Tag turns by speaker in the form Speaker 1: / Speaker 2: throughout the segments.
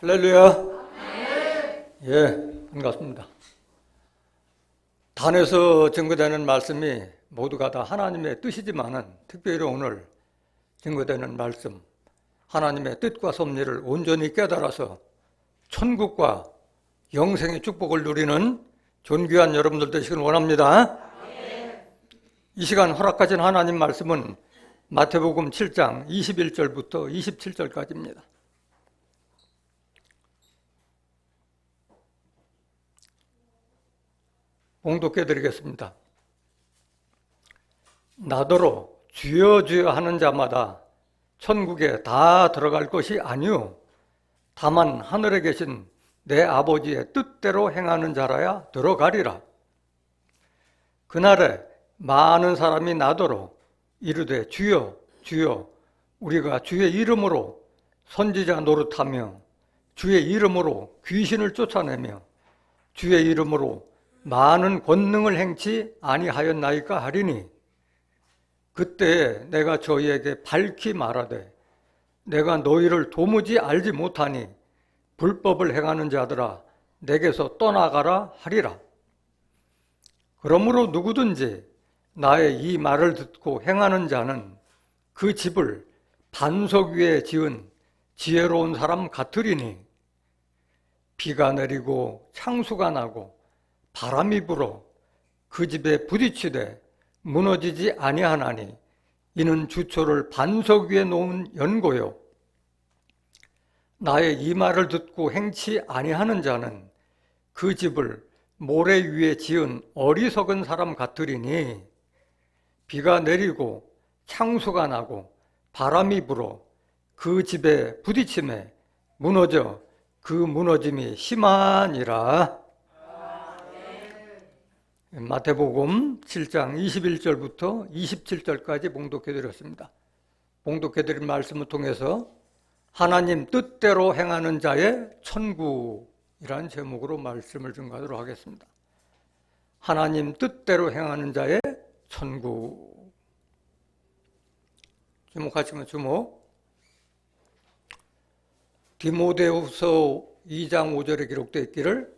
Speaker 1: 할렐루야. 예, 반갑습니다. 단에서 증거되는 말씀이 모두가 다 하나님의 뜻이지만은 특별히 오늘 증거되는 말씀, 하나님의 뜻과 섭리를 온전히 깨달아서 천국과 영생의 축복을 누리는 존귀한 여러분들 되시길 원합니다. 이 시간 허락하신 하나님 말씀은 마태복음 7장 21절부터 27절까지입니다. 봉독해 드리겠습니다. 나더러 주여 주여 하는 자마다 천국에 다 들어갈 것이 아니요 다만 하늘에 계신 내 아버지의 뜻대로 행하는 자라야 들어가리라. 그날에 많은 사람이 나더러 이르되 주여 주여 우리가 주의 이름으로 선지자 노릇하며 주의 이름으로 귀신을 쫓아내며 주의 이름으로 많은 권능을 행치 아니하였나이까 하리니 그때 내가 저희에게 밝히 말하되 내가 너희를 도무지 알지 못하니 불법을 행하는 자들아 내게서 떠나가라 하리라. 그러므로 누구든지 나의 이 말을 듣고 행하는 자는 그 집을 반석 위에 지은 지혜로운 사람 같으리니 비가 내리고 창수가 나고 바람이 불어 그 집에 부딪히되 무너지지 아니하나니 이는 주초를 반석 위에 놓은 연고요. 나의 이 말을 듣고 행치 아니하는 자는 그 집을 모래 위에 지은 어리석은 사람 같으리니 비가 내리고 창수가 나고 바람이 불어 그 집에 부딪힘에 무너져 그 무너짐이 심하니라. 마태복음 7장 21절부터 27절까지 봉독해 드렸습니다. 봉독해 드린 말씀을 통해서 하나님 뜻대로 행하는 자의 천국이라는 제목으로 말씀을 증거하도록 하겠습니다. 하나님 뜻대로 행하는 자의 천국. 주목하시면 주목. 디모데후서 2장 5절에 기록되어 있기를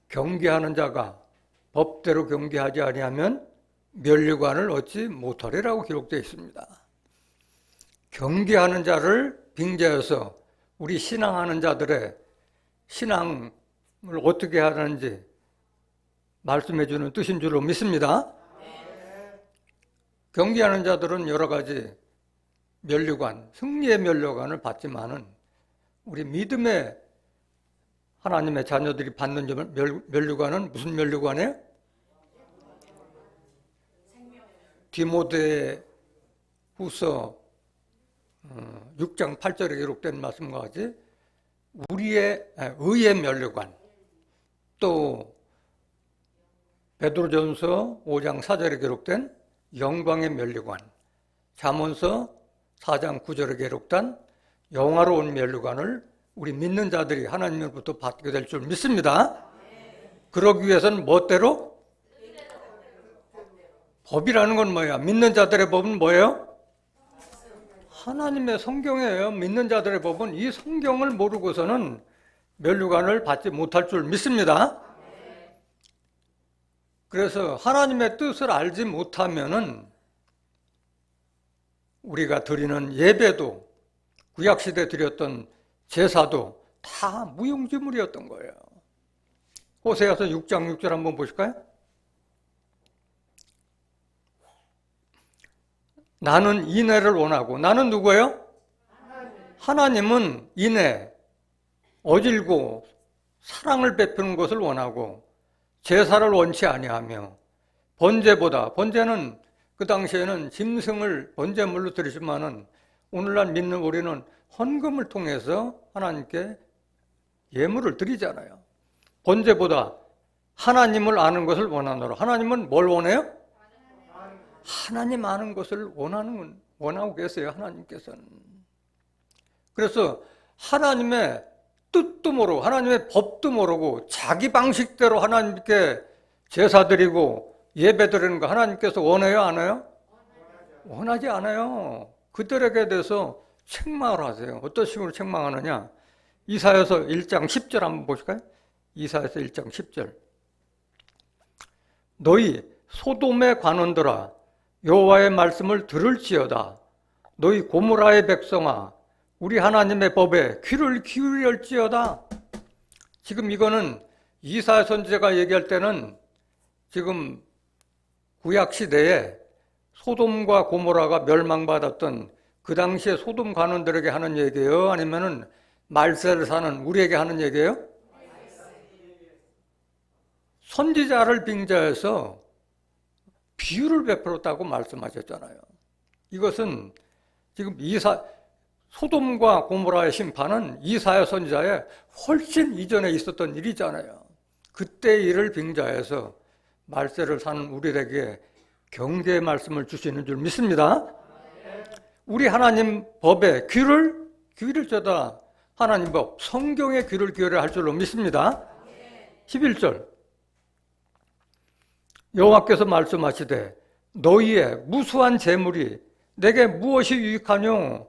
Speaker 1: 경계하는 자가 법대로 경계하지 아니하면 면류관을 얻지 못하리라고 기록되어 있습니다. 경계하는 자를 빙자해서 우리 신앙하는 자들의 신앙을 어떻게 하는지 말씀해 주는 뜻인 줄로 믿습니다. 경계하는 자들은 여러 가지 면류관, 승리의 면류관을 받지만은 우리 믿음의 하나님의 자녀들이 받는 면류관은 무슨 면류관이에요? 디모데후서 6장 8절에 기록된 말씀과 같이 우리의 의의 면류관, 또 베드로전서 5장 4절에 기록된 영광의 면류관, 잠언서 4장 9절에 기록된 영화로운 면류관을 우리 믿는 자들이 하나님으로부터 받게 될 줄 믿습니다. 그러기 위해서는 멋대로? 법이라는 건 뭐야? 믿는 자들의 법은 뭐예요? 하나님의 성경이에요. 믿는 자들의 법은 이 성경을 모르고서는 면류관을 받지 못할 줄 믿습니다. 그래서 하나님의 뜻을 알지 못하면은 우리가 드리는 예배도 구약시대에 드렸던 제사도 다 무용지물이었던 거예요. 호세아서 6장 6절 한번 보실까요? 나는 인애를 원하고, 나는 누구예요? 하나님은 인애, 어질고 사랑을 베푸는 것을 원하고 제사를 원치 아니하며 번제는 그 당시에는 짐승을 번제물로 드리지만은 오늘날 믿는 우리는 헌금을 통해서 하나님께 예물을 드리잖아요. 번제보다 하나님을 아는 것을 원하노라. 하나님은 뭘 원해요? 하나님 아는 것을 원하고 계세요. 하나님께서는. 그래서 하나님의 뜻도 모르고 하나님의 법도 모르고 자기 방식대로 하나님께 제사 드리고 예배 드리는 거 하나님께서 원해요? 안 해요? 원하지 않아요. 그들에게 대해서 책망을 하세요. 어떤 식으로 책망하느냐? 이사야서 1장 10절 한번 보실까요? 이사야서 1장 10절. 너희 소돔의 관원들아 여호와의 말씀을 들을지어다. 너희 고모라의 백성아 우리 하나님의 법에 귀를 기울일지어다. 지금 이거는 이사야 선지자가 얘기할 때는 지금 구약 시대에 소돔과 고모라가 멸망받았던 그 당시에 소돔 관원들에게 하는 얘기예요? 아니면은 말세를 사는 우리에게 하는 얘기예요? 선지자를 빙자해서 비유를 베풀었다고 말씀하셨잖아요. 이것은 지금 소돔과 고모라의 심판은 이사야 선지자의 훨씬 이전에 있었던 일이잖아요. 그때 일을 빙자해서 말세를 사는 우리에게 경계의 말씀을 주시는 줄 믿습니다. 우리 하나님 법에 귀를 기울일지어다. 하나님 법, 성경에 귀를 기울여야 할 줄로 믿습니다. 11절 여호와께서 말씀하시되 너희의 무수한 재물이 내게 무엇이 유익하뇨?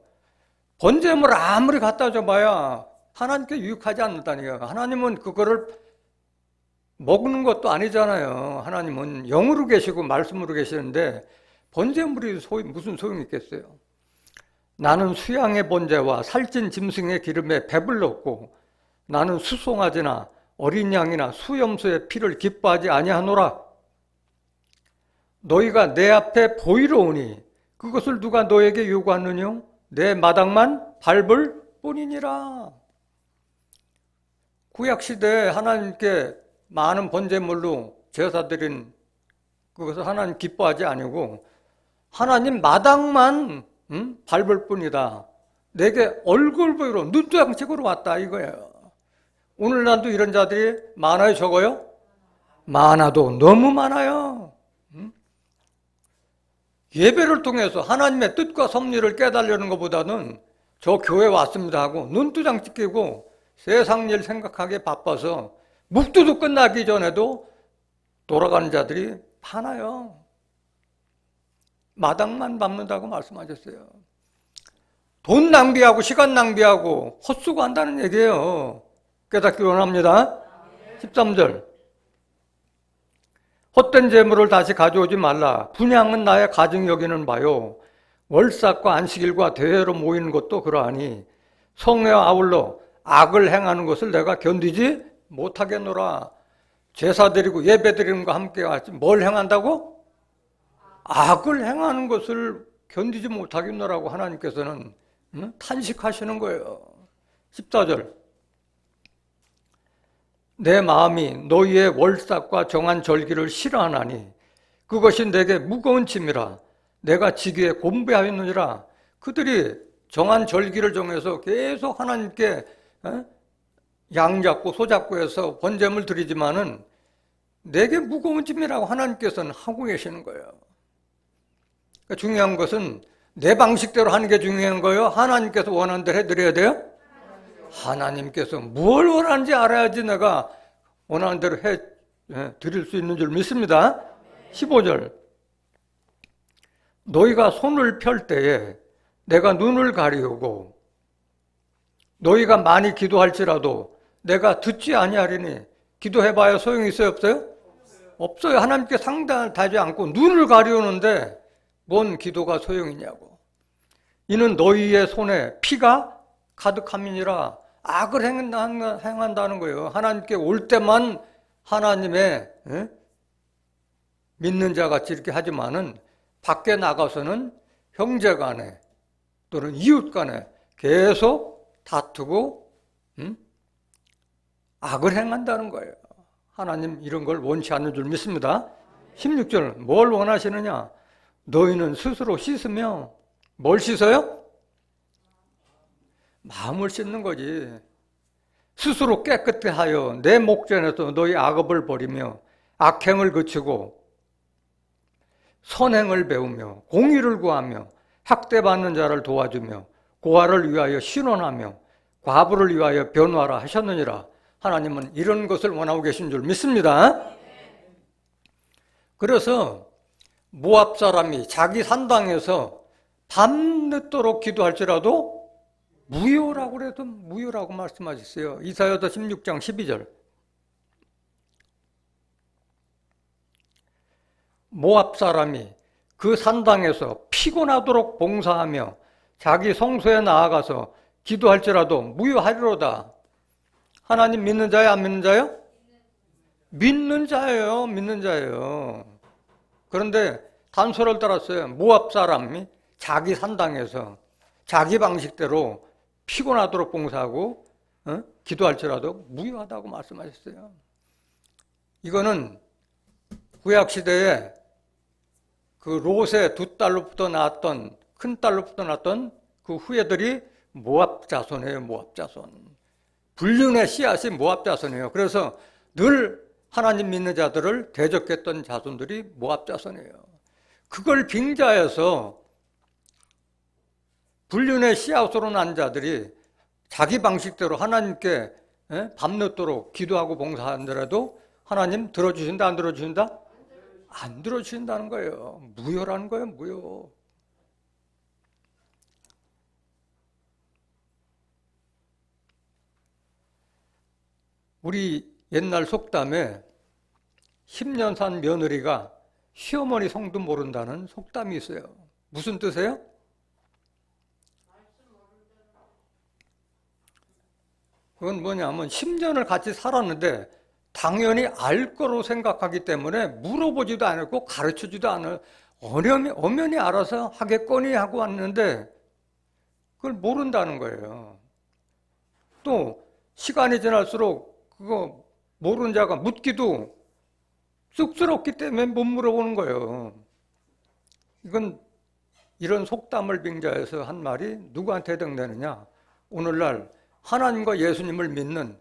Speaker 1: 번제물 아무리 갖다 줘봐야 하나님께 유익하지 않는다니까요. 하나님은 그거를 먹는 것도 아니잖아요. 하나님은 영으로 계시고 말씀으로 계시는데 번제물이 무슨 소용이 있겠어요? 나는 수양의 번제와 살찐 짐승의 기름에 배불렀고 나는 수송아지나 어린 양이나 수염소의 피를 기뻐하지 아니하노라. 너희가 내 앞에 보이러 오니 그것을 누가 너에게 요구하느뇨? 내 마당만 밟을 뿐이니라. 구약시대에 하나님께 많은 번제물로 제사 드린 그것을 하나님 기뻐하지 아니고 하나님 마당만 밟을 뿐이다. 내게 얼굴 보이러 눈두양식으로 왔다 이거예요. 오늘날도 이런 자들이 많아요, 적어요? 많아도 너무 많아요. 예배를 통해서 하나님의 뜻과 섭리를 깨달으려는 것보다는 저 교회 왔습니다 하고 눈두장 찍히고 세상 일 생각하기에 바빠서 묵두도 끝나기 전에도 돌아가는 자들이 많아요. 마당만 밟는다고 말씀하셨어요. 돈 낭비하고 시간 낭비하고 헛수고한다는 얘기예요. 깨닫기 원합니다. 13절 헛된 재물을 다시 가져오지 말라. 분향은 나의 가증 여기는 바요. 월삭과 안식일과 대회로 모이는 것도 그러하니 성회와 아울러 악을 행하는 것을 내가 견디지 못하겠노라. 제사 드리고 예배 드리는 거 함께 같이 뭘 행한다고? 악을 행하는 것을 견디지 못하겠노라고 하나님께서는 탄식하시는 거예요. 14절 내 마음이 너희의 월삭과 정한 절기를 싫어하나니 그것이 내게 무거운 짐이라 내가 지기에 곤배하였느니라. 그들이 정한 절기를 정해서 계속 하나님께 양 잡고 소 잡고 해서 번제물 드리지만은 내게 무거운 짐이라고 하나님께서는 하고 계시는 거예요. 그러니까 중요한 것은 내 방식대로 하는 게 중요한 거예요? 하나님께서 원하는 대로 해드려야 돼요? 하나님께서 뭘 원하는지 알아야지 내가 원하는 대로 해 드릴 수 있는 줄 믿습니다. 15절 너희가 손을 펼 때에 내가 눈을 가리우고 너희가 많이 기도할지라도 내가 듣지 아니하리니 기도해봐야 소용이 있어요? 없어요? 없어요. 하나님께 상달하지 않고 눈을 가리우는데 뭔 기도가 소용이냐고. 이는 너희의 손에 피가 가득함이니라. 악을 행한다는 거예요. 하나님께 올 때만 하나님의 믿는 자같이 이렇게 하지만은 밖에 나가서는 형제간에 또는 이웃간에 계속 다투고 악을 행한다는 거예요. 하나님 이런 걸 원치 않는 줄 믿습니다. 16절 뭘 원하시느냐? 너희는 스스로 씻으며 뭘 씻어요? 마음을 씻는 거지. 스스로 깨끗게 하여 내 목전에서 너희 악업을 버리며 악행을 그치고 선행을 배우며 공의를 구하며 학대받는 자를 도와주며 고아를 위하여 신원하며 과부를 위하여 변화라 하셨느니라. 하나님은 이런 것을 원하고 계신 줄 믿습니다. 그래서 모압 사람이 자기 산당에서 밤늦도록 기도할지라도 무효라고 그래도 무효라고 말씀하셨어요. 이사야서 16장 12절. 모압 사람이 그 산당에서 피곤하도록 봉사하며 자기 성소에 나아가서 기도할지라도 무효하리로다. 하나님 믿는 자예요, 안 믿는 자예요? 믿는 자예요, 믿는 자예요. 그런데 단서를 따랐어요. 모압 사람이 자기 산당에서 자기 방식대로 피곤하도록 봉사하고 기도할지라도 무효하다고 말씀하셨어요. 이거는 구약시대에 그 롯의 두 딸로부터 낳았던, 큰 딸로부터 낳았던 그 후예들이 모압 자손이에요. 모압 자손. 불륜의 씨앗이 모압 자손이에요. 그래서 늘 하나님 믿는 자들을 대적했던 자손들이 모압 자손이에요. 그걸 빙자해서 불륜의 씨앗으로 난 자들이 자기 방식대로 하나님께 밤늦도록 기도하고 봉사하더라도 하나님 들어주신다, 안 들어주신다? 안 들어주신다는 거예요. 무효라는 거예요, 무효. 우리 옛날 속담에 10년 산 며느리가 시어머니 성도 모른다는 속담이 있어요. 무슨 뜻이에요? 그건 뭐냐면 10년을 같이 살았는데 당연히 알 거로 생각하기 때문에 물어보지도 않았고 가르쳐주지도 않아요. 엄연히 알아서 하겠거니 하고 왔는데 그걸 모른다는 거예요. 또 시간이 지날수록 그거 모르는 자가 묻기도 쑥스럽기 때문에 못 물어보는 거예요. 이건 이런 속담을 빙자해서 한 말이 누구한테 해당되느냐? 오늘날 하나님과 예수님을 믿는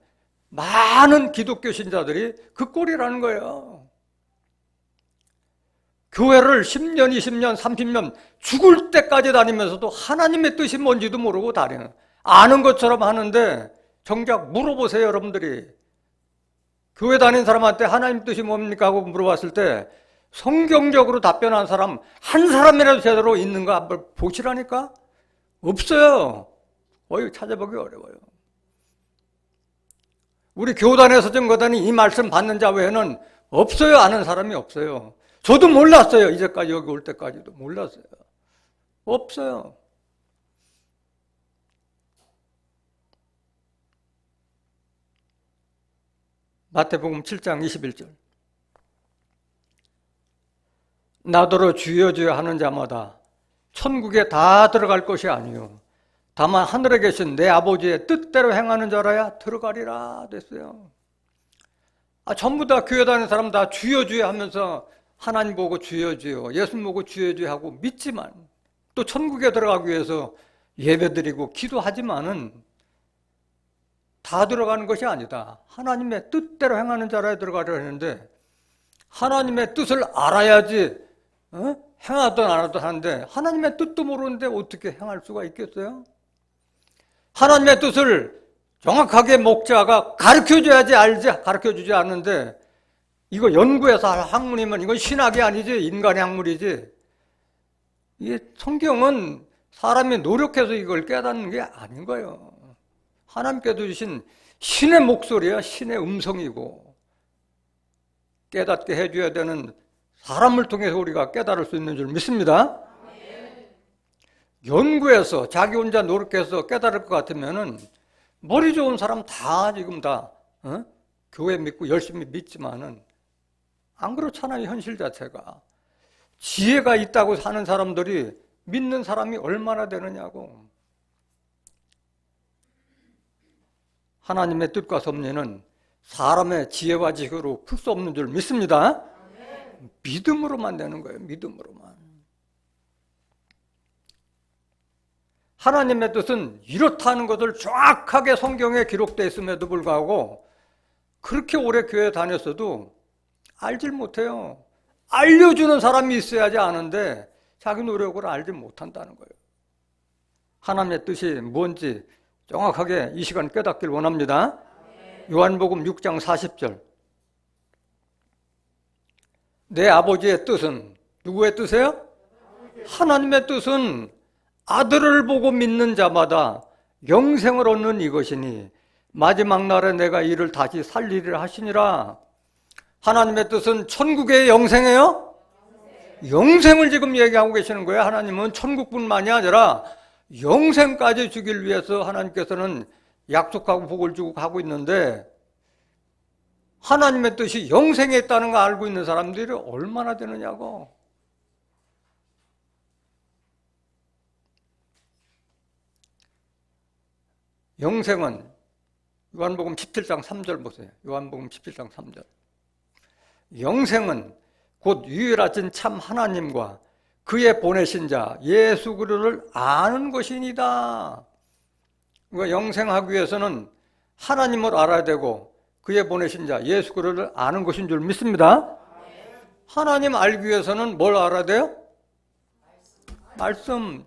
Speaker 1: 많은 기독교 신자들이 그 꼴이라는 거예요. 교회를 10년, 20년, 30년 죽을 때까지 다니면서도 하나님의 뜻이 뭔지도 모르고 다니는, 아는 것처럼 하는데 정작 물어보세요, 여러분들이. 교회 다니는 사람한테 하나님 뜻이 뭡니까 하고 물어봤을 때 성경적으로 답변한 사람 한 사람이라도 제대로 있는 거 한번 보시라니까? 없어요. 찾아보기 어려워요. 우리 교단에서 증거단이 이 말씀 받는 자 외에는 없어요. 아는 사람이 없어요. 저도 몰랐어요. 이제까지 여기 올 때까지도 몰랐어요. 없어요. 마태복음 7장 21절. 나더러 주여 주여 하는 자마다 천국에 다 들어갈 것이 아니요 다만 하늘에 계신 내 아버지의 뜻대로 행하는 자라야 들어가리라 됐어요. 전부 다 교회 다니는 사람 다 주여 주여 하면서 하나님 보고 주여 주여, 예수 보고 주여 주여 하고 믿지만 또 천국에 들어가기 위해서 예배드리고 기도하지만은 다 들어가는 것이 아니다. 하나님의 뜻대로 행하는 자라야 들어가려 했는데 하나님의 뜻을 알아야지 행하든 안 하든 하는데 하나님의 뜻도 모르는데 어떻게 행할 수가 있겠어요? 하나님의 뜻을 정확하게 목자가 가르쳐줘야지 알지, 가르쳐주지 않는데 이거 연구해서 할 학문이면 이건 신학이 아니지, 인간의 학문이지. 이게 성경은 사람이 노력해서 이걸 깨닫는 게 아닌 거예요. 하나님께서 주신 신의 목소리야, 신의 음성이고 깨닫게 해줘야 되는 사람을 통해서 우리가 깨달을 수 있는 줄 믿습니다. 연구해서 자기 혼자 노력해서 깨달을 것 같으면은 머리 좋은 사람 다 지금 다 교회 믿고 열심히 믿지만은 안 그렇잖아요. 현실 자체가 지혜가 있다고 사는 사람들이 믿는 사람이 얼마나 되느냐고. 하나님의 뜻과 섭리는 사람의 지혜와 지식으로 풀 수 없는 줄 믿습니다. 믿음으로만 되는 거예요. 믿음으로만. 하나님의 뜻은 이렇다는 것을 정확하게 성경에 기록되어 있음에도 불구하고 그렇게 오래 교회 다녔어도 알질 못해요. 알려주는 사람이 있어야지 아는데 자기 노력으로 알지 못한다는 거예요. 하나님의 뜻이 뭔지 정확하게 이 시간 깨닫길 원합니다. 요한복음 6장 40절. 내 아버지의 뜻은 누구의 뜻이에요? 하나님의 뜻은 아들을 보고 믿는 자마다 영생을 얻는 이것이니 마지막 날에 내가 이를 다시 살리리라 하시니라. 하나님의 뜻은 천국의 영생이에요? 영생을 지금 얘기하고 계시는 거예요. 하나님은 천국뿐만이 아니라 영생까지 주길 위해서 하나님께서는 약속하고 복을 주고 가고 있는데, 하나님의 뜻이 영생에 있다는 거 알고 있는 사람들이 얼마나 되느냐고. 영생은 요한복음 17장 3절 보세요. 요한복음 17장 3절. 영생은 곧 유일하신 참 하나님과 그의 보내신 자 예수 그리스도를 아는 것이니다. 그러니까 영생하기 위해서는 하나님을 알아야 되고 그의 보내신 자 예수 그리스도를 아는 것인 줄 믿습니다. 하나님 알기 위해서는 뭘 알아야 돼요? 말씀.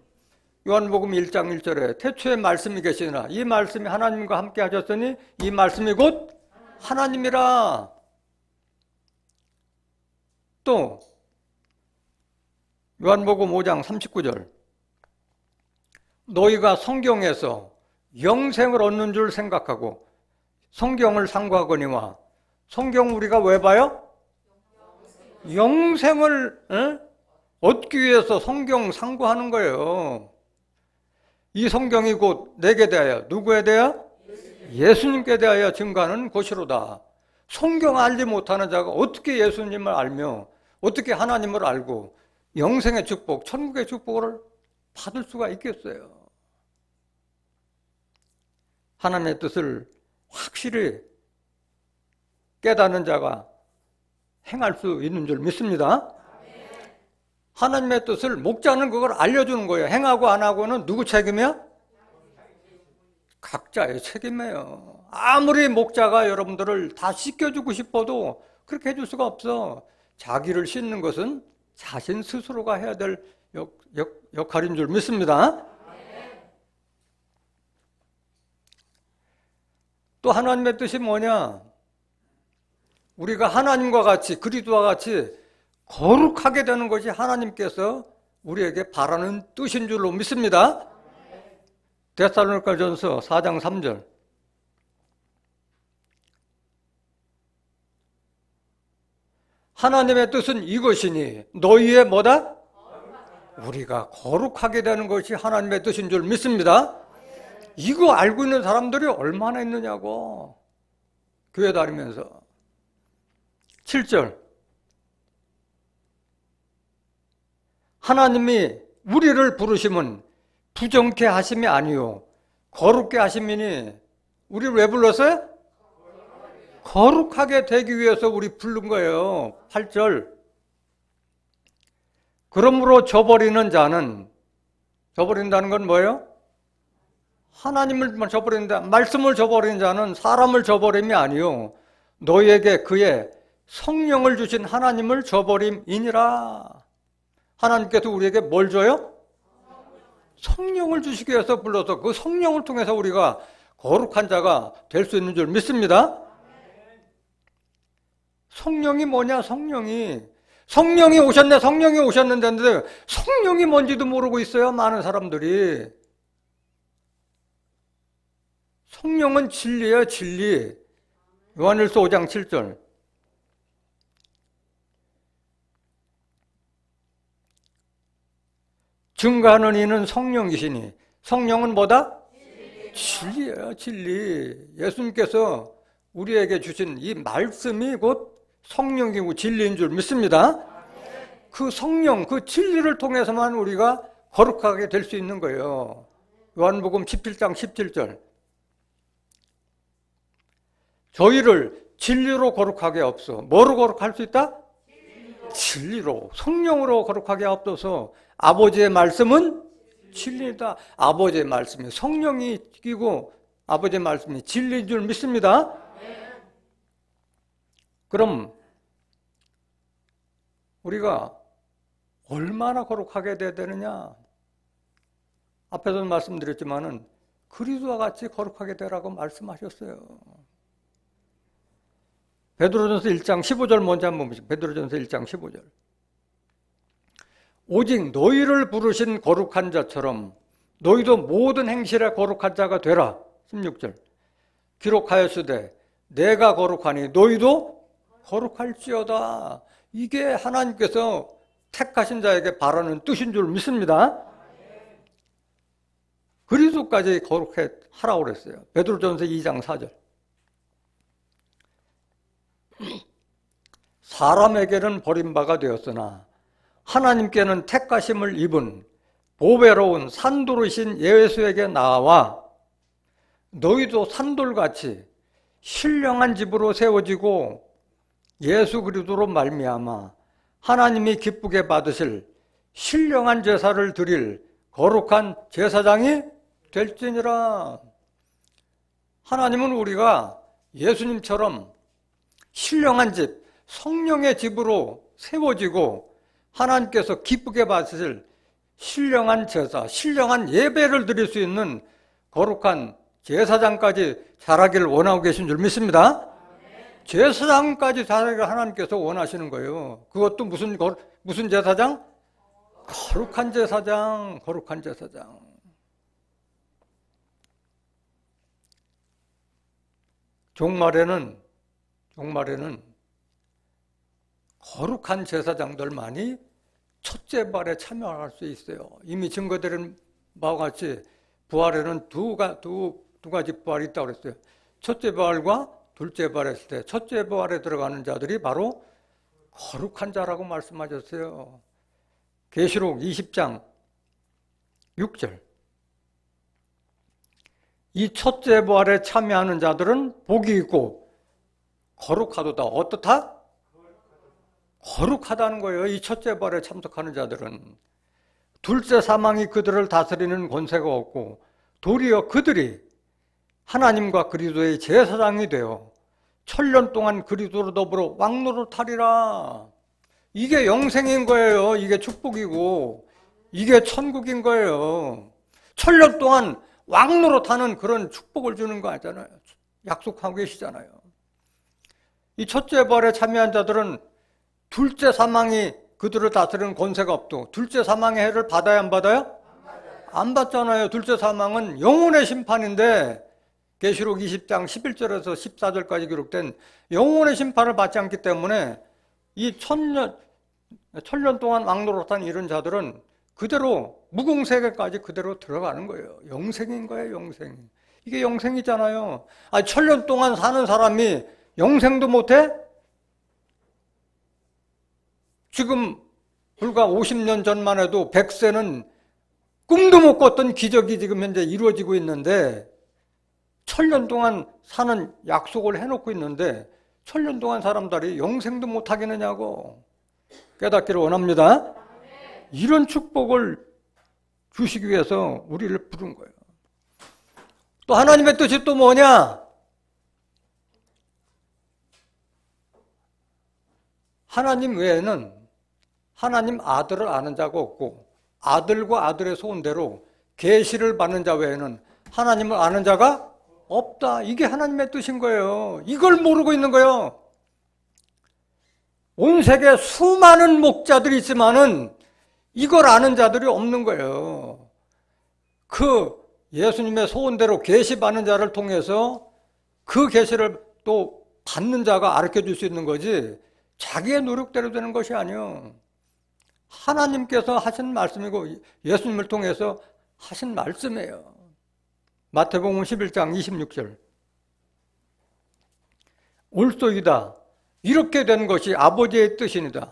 Speaker 1: 요한복음 1장 1절에 태초에 말씀이 계시니라. 이 말씀이 하나님과 함께 하셨으니 이 말씀이 곧 하나님이라. 또 요한복음 5장 39절. 너희가 성경에서 영생을 얻는 줄 생각하고 성경을 상고하거니와. 성경 우리가 왜 봐요? 영생을 얻기 위해서 성경 상고하는 거예요. 이 성경이 곧 내게 대하여, 누구에 대하여? 예수님께 대하여 증거하는 것이로다. 성경 알지 못하는 자가 어떻게 예수님을 알며 어떻게 하나님을 알고 영생의 축복, 천국의 축복을 받을 수가 있겠어요? 하나님의 뜻을 확실히 깨닫는 자가 행할 수 있는 줄 믿습니다. 하나님의 뜻을 목자는 그걸 알려주는 거예요. 행하고 안 하고는 누구 책임이야? 각자의 책임이에요. 아무리 목자가 여러분들을 다 씻겨주고 싶어도 그렇게 해줄 수가 없어. 자기를 씻는 것은 자신 스스로가 해야 될 역할인 줄 믿습니다. 또 하나님의 뜻이 뭐냐? 우리가 하나님과 같이, 그리스도와 같이 거룩하게 되는 것이 하나님께서 우리에게 바라는 뜻인 줄로 믿습니다. 데살로니가전서 4장 3절. 하나님의 뜻은 이것이니 너희의 뭐다? 우리가 거룩하게 되는 것이 하나님의 뜻인 줄 믿습니다. 이거 알고 있는 사람들이 얼마나 있느냐고. 교회 다니면서. 7절. 하나님이 우리를 부르심은 부정케 하심이 아니요 거룩게 하심이니. 우리를 왜 불렀어요? 거룩하게 되기 위해서 우리 부른 거예요. 8절. 그러므로 저버리는 자는, 저버린다는 건 뭐예요? 하나님을 저버린다. 말씀을 저버리는 자는 사람을 저버림이 아니요 너희에게 그의 성령을 주신 하나님을 저버림이니라. 하나님께서 우리에게 뭘 줘요? 성령을 주시기 위해서 불러서 그 성령을 통해서 우리가 거룩한 자가 될 수 있는 줄 믿습니다. 성령이 뭐냐? 성령이 오셨네, 성령이 오셨는데 성령이 뭔지도 모르고 있어요, 많은 사람들이. 성령은 진리예요, 진리. 요한일서 5장 7절. 증거하는 이는 성령이시니. 성령은 뭐다? 진리예요, 진리. 예수님께서 우리에게 주신 이 말씀이 곧 성령이고 진리인 줄 믿습니다. 그 성령, 그 진리를 통해서만 우리가 거룩하게 될 수 있는 거예요. 요한복음 17장 17절. 저희를 진리로 거룩하게 하옵소서. 뭐로 거룩할 수 있다? 진리로, 성령으로 거룩하게 하옵소서. 아버지의 말씀은 진리다. 아버지의 말씀이 성령이 끼고 아버지의 말씀이 진리인 줄 믿습니다. 그럼 우리가 얼마나 거룩하게 돼야 되느냐? 앞에서 말씀드렸지만은 그리스도와 같이 거룩하게 되라고 말씀하셨어요. 베드로전서 1장 15절 먼저 한번 보시죠. 베드로전서 1장 15절. 오직 너희를 부르신 거룩한 자처럼 너희도 모든 행실에 거룩한 자가 되라. 16절. 기록하였으되 내가 거룩하니 너희도 거룩할지어다. 이게 하나님께서 택하신 자에게 바라는 뜻인 줄 믿습니다. 그리스도까지 거룩해 하라고 그랬어요. 베드로전서 2장 4절. 사람에게는 버림바가 되었으나 하나님께는 택하심을 입은 보배로운 산돌이신 예수에게 나와 너희도 산돌같이 신령한 집으로 세워지고 예수 그리스도로 말미암아 하나님이 기쁘게 받으실 신령한 제사를 드릴 거룩한 제사장이 될지니라. 하나님은 우리가 예수님처럼 신령한 집, 성령의 집으로 세워지고 하나님께서 기쁘게 받으실 신령한 제사, 신령한 예배를 드릴 수 있는 거룩한 제사장까지 자라기를 원하고 계신 줄 믿습니다. 제사장까지 자라기를 하나님께서 원하시는 거예요. 그것도 무슨 제사장? 거룩한 제사장, 거룩한 제사장. 종말에는 거룩한 제사장들만이 첫째 부활에 참여할 수 있어요. 이미 증거되는 바와 같이 부활에는 두 가지 부활이 있다고 그랬어요. 첫째 부활과 둘째 부활했을 때 첫째 부활에 들어가는 자들이 바로 거룩한 자라고 말씀하셨어요. 계시록 20장 6절. 이 첫째 부활에 참여하는 자들은 복이 있고 거룩하도다. 어떻다? 거룩하다는 거예요. 이 첫째 부활에 참석하는 자들은. 둘째 사망이 그들을 다스리는 권세가 없고 도리어 그들이 하나님과 그리스도의 제사장이 되어 천년 동안 그리스도로 더불어 왕노릇하리라. 이게 영생인 거예요. 이게 축복이고 이게 천국인 거예요. 천년 동안 왕노릇하는 그런 축복을 주는 거 아니잖아요. 약속하고 계시잖아요. 이 첫째 부활에 참여한 자들은 둘째 사망이 그들을 다스리는 권세가 없고 둘째 사망의 해를 받아야 안 받아요? 안 받잖아요. 둘째 사망은 영혼의 심판인데 계시록 20장 11절에서 14절까지 기록된 영혼의 심판을 받지 않기 때문에 이 천년 동안 왕노릇한 이런 자들은 그대로 무궁세계까지 그대로 들어가는 거예요. 영생인 거예요. 영생. 이게 영생이잖아요. 천년 동안 사는 사람이 영생도 못해? 지금 불과 50년 전만 해도 100세는 꿈도 못 꿨던 기적이 지금 현재 이루어지고 있는데 천년 동안 사는 약속을 해놓고 있는데 천년 동안 사람들이 영생도 못 하겠느냐고 깨닫기를 원합니다. 이런 축복을 주시기 위해서 우리를 부른 거예요. 또 하나님의 뜻이 또 뭐냐? 하나님 외에는 하나님 아들을 아는 자가 없고 아들과 아들의 소원대로 계시를 받는 자 외에는 하나님을 아는 자가 없다. 이게 하나님의 뜻인 거예요. 이걸 모르고 있는 거예요. 온 세계에 수많은 목자들이 있지만은 이걸 아는 자들이 없는 거예요. 그 예수님의 소원대로 계시 받는 자를 통해서 그 계시를 또 받는 자가 가르쳐 줄 수 있는 거지 자기의 노력대로 되는 것이 아니에요. 하나님께서 하신 말씀이고 예수님을 통해서 하신 말씀이에요. 마태복음 11장 26절. 올소이다. 이렇게 된 것이 아버지의 뜻이니다.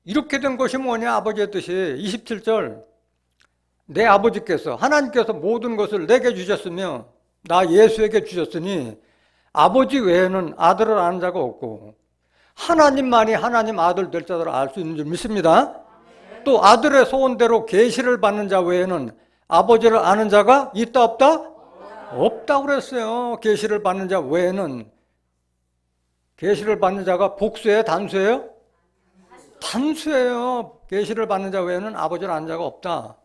Speaker 1: 이렇게 된 것이 뭐냐? 아버지의 뜻이 27절. 내 아버지께서 하나님께서 모든 것을 내게 주셨으며 나 예수에게 주셨으니 아버지 외에는 아들을 아는 자가 없고 하나님만이 하나님 아들 될 자들을 알 수 있는 줄 믿습니다. 또 아들의 소원대로 계시를 받는 자 외에는 아버지를 아는 자가 있다 없다? 없다고 그랬어요. 계시를 받는 자 외에는. 계시를 받는 자가 복수예요? 단수예요? 단수예요. 계시를 받는 자 외에는 아버지를 아는 자가 없다.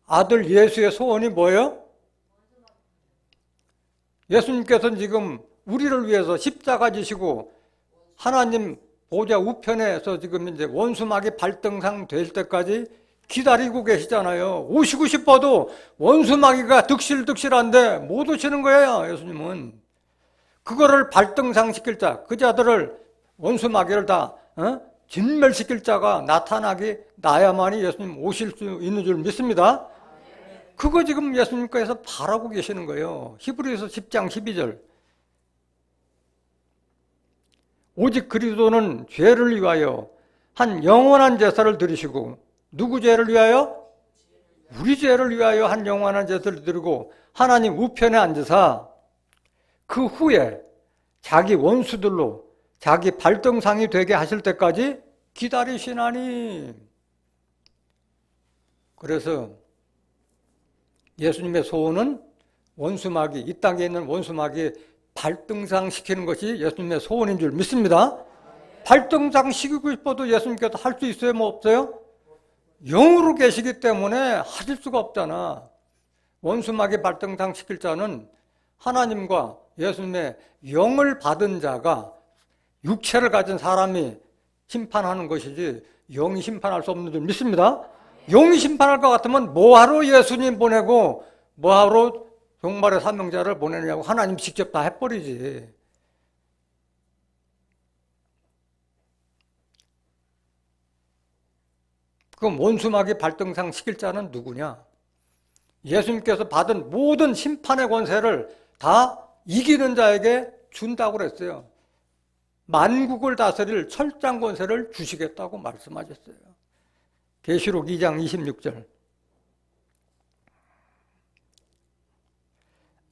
Speaker 1: 아들 예수의 소원이 뭐예요? 예수님께서는 지금 우리를 위해서 십자가 지시고 하나님 보좌 우편에서 지금 이제 원수막이 발등상 될 때까지 기다리고 계시잖아요. 오시고 싶어도 원수마귀가 득실득실한데 못 오시는 거예요. 예수님은 그거를 발등상시킬 자, 그 자들을 원수마귀를 다 진멸시킬 자가 나야만이 예수님 오실 수 있는 줄 믿습니다. 그거 지금 예수님께서 바라고 계시는 거예요. 히브리서 10장 12절. 오직 그리스도는 죄를 위하여 한 영원한 제사를 드리시고, 누구 죄를 위하여? 우리 죄를 위하여 한 영원한 제사를 드리고 하나님 우편에 앉으사 그 후에 자기 원수들로 자기 발등상이 되게 하실 때까지 기다리시나니. 그래서 예수님의 소원은 원수마귀, 이 땅에 있는 원수마귀 발등상 시키는 것이 예수님의 소원인 줄 믿습니다. 발등상 시키고 싶어도 예수님께서 할 수 있어요? 뭐 없어요? 영으로 계시기 때문에 하실 수가 없잖아. 원수마귀 발등상 시킬 자는 하나님과 예수님의 영을 받은 자가 육체를 가진 사람이 심판하는 것이지 영이 심판할 수 없는 줄 믿습니다. 영이 심판할 것 같으면 뭐하러 예수님 보내고 뭐하러 종말의 사명자를 보내느냐고 하나님 직접 다 해버리지. 그럼 원수마귀 발등상 시킬 자는 누구냐? 예수님께서 받은 모든 심판의 권세를 다 이기는 자에게 준다고 그랬어요. 만국을 다스릴 철장 권세를 주시겠다고 말씀하셨어요. 계시록 2장 26절.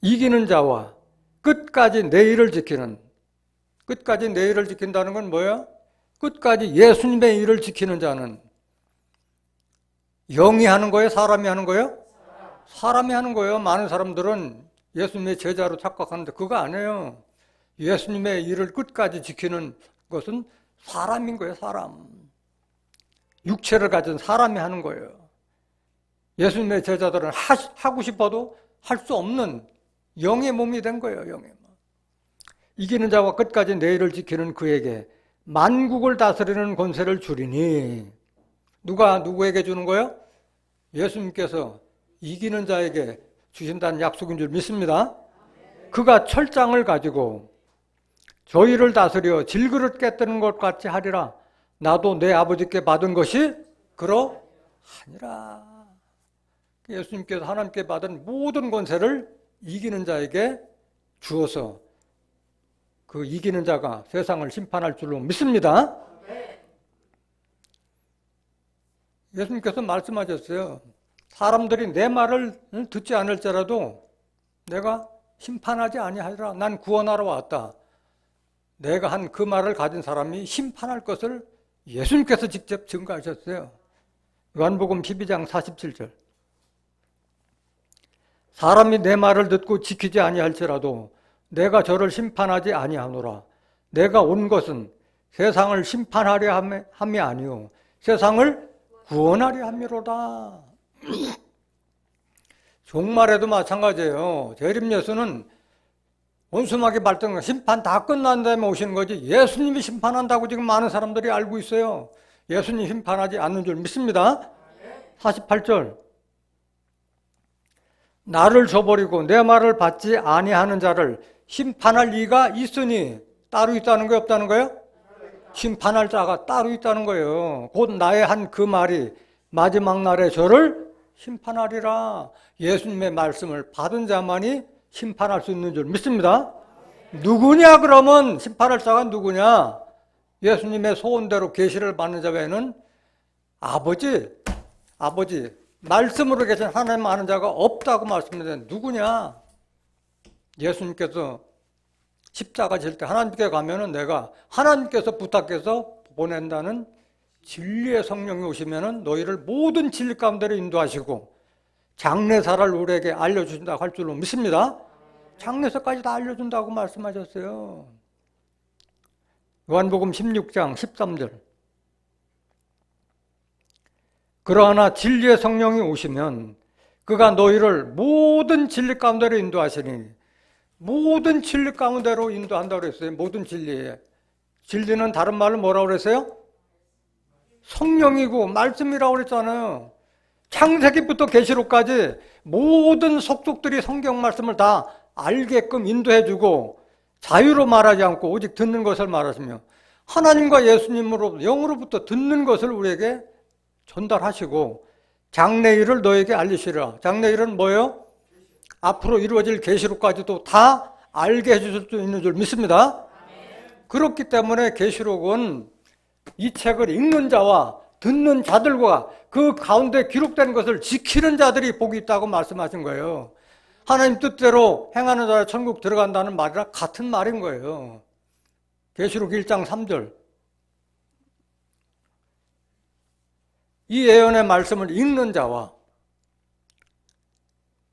Speaker 1: 이기는 자와 끝까지 내일을 지키는, 끝까지 내일을 지킨다는 건 뭐예요? 끝까지 예수님의 일을 지키는 자는 영이 하는 거예요? 사람이 하는 거예요? 사람이 하는 거예요. 많은 사람들은 예수님의 제자로 착각하는데 그거 아니에요. 예수님의 일을 끝까지 지키는 것은 사람인 거예요. 사람. 육체를 가진 사람이 하는 거예요. 예수님의 제자들은 하고 싶어도 할 수 없는 영의 몸이 된 거예요. 영의 몸. 이기는 자와 끝까지 내일을 지키는 그에게 만국을 다스리는 권세를 주리니. 누가 누구에게 주는 거예요? 예수님께서 이기는 자에게 주신다는 약속인 줄 믿습니다. 그가 철장을 가지고 저희를 다스려 질그릇 깨뜨는 것 같이 하리라. 나도 내 아버지께 받은 것이 그러하니라. 예수님께서 하나님께 받은 모든 권세를 이기는 자에게 주어서 그 이기는 자가 세상을 심판할 줄로 믿습니다. 예수님께서 말씀하셨어요. 사람들이 내 말을 듣지 않을지라도 내가 심판하지 아니하리라. 난 구원하러 왔다. 내가 한 그 말을 가진 사람이 심판할 것을 예수님께서 직접 증거하셨어요. 요한복음 12장 47절. 사람이 내 말을 듣고 지키지 아니할지라도 내가 저를 심판하지 아니하노라. 내가 온 것은 세상을 심판하려 함이 아니요 세상을 구원하려 함이로다. 종말에도 마찬가지예요. 재림 예수는 원수마귀 발등 심판 다 끝난 다음에 오시는 거지 예수님이 심판한다고 지금 많은 사람들이 알고 있어요. 예수님 심판하지 않는 줄 믿습니다. 48절. 나를 저버리고 내 말을 받지 아니하는 자를 심판할 이가 있으니. 따로 있다는 거예요? 없다는 거예요? 심판할 자가 따로 있다는 거예요. 곧 나의 한 그 말이 마지막 날에 저를 심판하리라. 예수님의 말씀을 받은 자만이 심판할 수 있는 줄 믿습니다. 누구냐 그러면 심판할 자가 누구냐? 예수님의 소원대로 계시를 받는 자 외에는 아버지 말씀으로 계신 하나님 아는 자가 없다고 말씀드렸는데 누구냐? 예수님께서 십자가 질 때 하나님께 가면은 내가 하나님께서 부탁해서 보낸다는 진리의 성령이 오시면은 너희를 모든 진리 가운데로 인도하시고 장래사를 우리에게 알려주신다고 할 줄로 믿습니다. 장래사까지 다 알려준다고 말씀하셨어요. 요한복음 16장 13절. 그러나 진리의 성령이 오시면 그가 너희를 모든 진리 가운데로 인도하시니. 모든 진리 가운데로 인도한다고 그랬어요. 모든 진리에. 진리는 다른 말로 뭐라고 그랬어요? 성령이고 말씀이라고 그랬잖아요. 창세기부터 계시록까지 모든 속속들이 성경 말씀을 다 알게끔 인도해주고 자유로 말하지 않고 오직 듣는 것을 말하시며 하나님과 예수님으로 영으로부터 듣는 것을 우리에게 전달하시고 장래일을 너에게 알리시라. 장래일은 뭐예요? 앞으로 이루어질 계시록까지도 다 알게 해주실 수 있는 줄 믿습니다. 그렇기 때문에 계시록은 이 책을 읽는 자와 듣는 자들과 그 가운데 기록된 것을 지키는 자들이 복이 있다고 말씀하신 거예요. 하나님 뜻대로 행하는 자가 천국 들어간다는 말이랑 같은 말인 거예요. 계시록 1장 3절. 이 예언의 말씀을 읽는 자와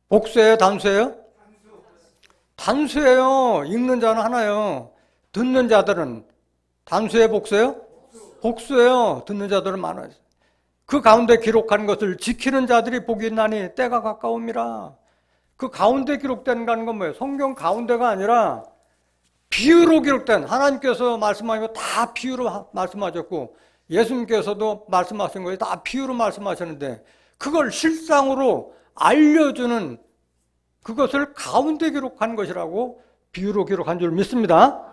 Speaker 1: 복수예요? 단수예요? 단수예요. 읽는 자는 하나요. 듣는 자들은 단수예요? 복수예요? 복수예요. 듣는 자들은 많아요. 그 가운데 기록한 것을 지키는 자들이 복이 있나니 때가 가까움이라. 그 가운데 기록된 건 뭐예요? 성경 가운데가 아니라 비유로 기록된, 하나님께서 말씀하신 거 다 비유로 말씀하셨고 예수님께서도 말씀하신 거예요. 다 비유로 말씀하셨는데 그걸 실상으로 알려주는 그것을 가운데 기록한 것이라고 비유로 기록한 줄 믿습니다.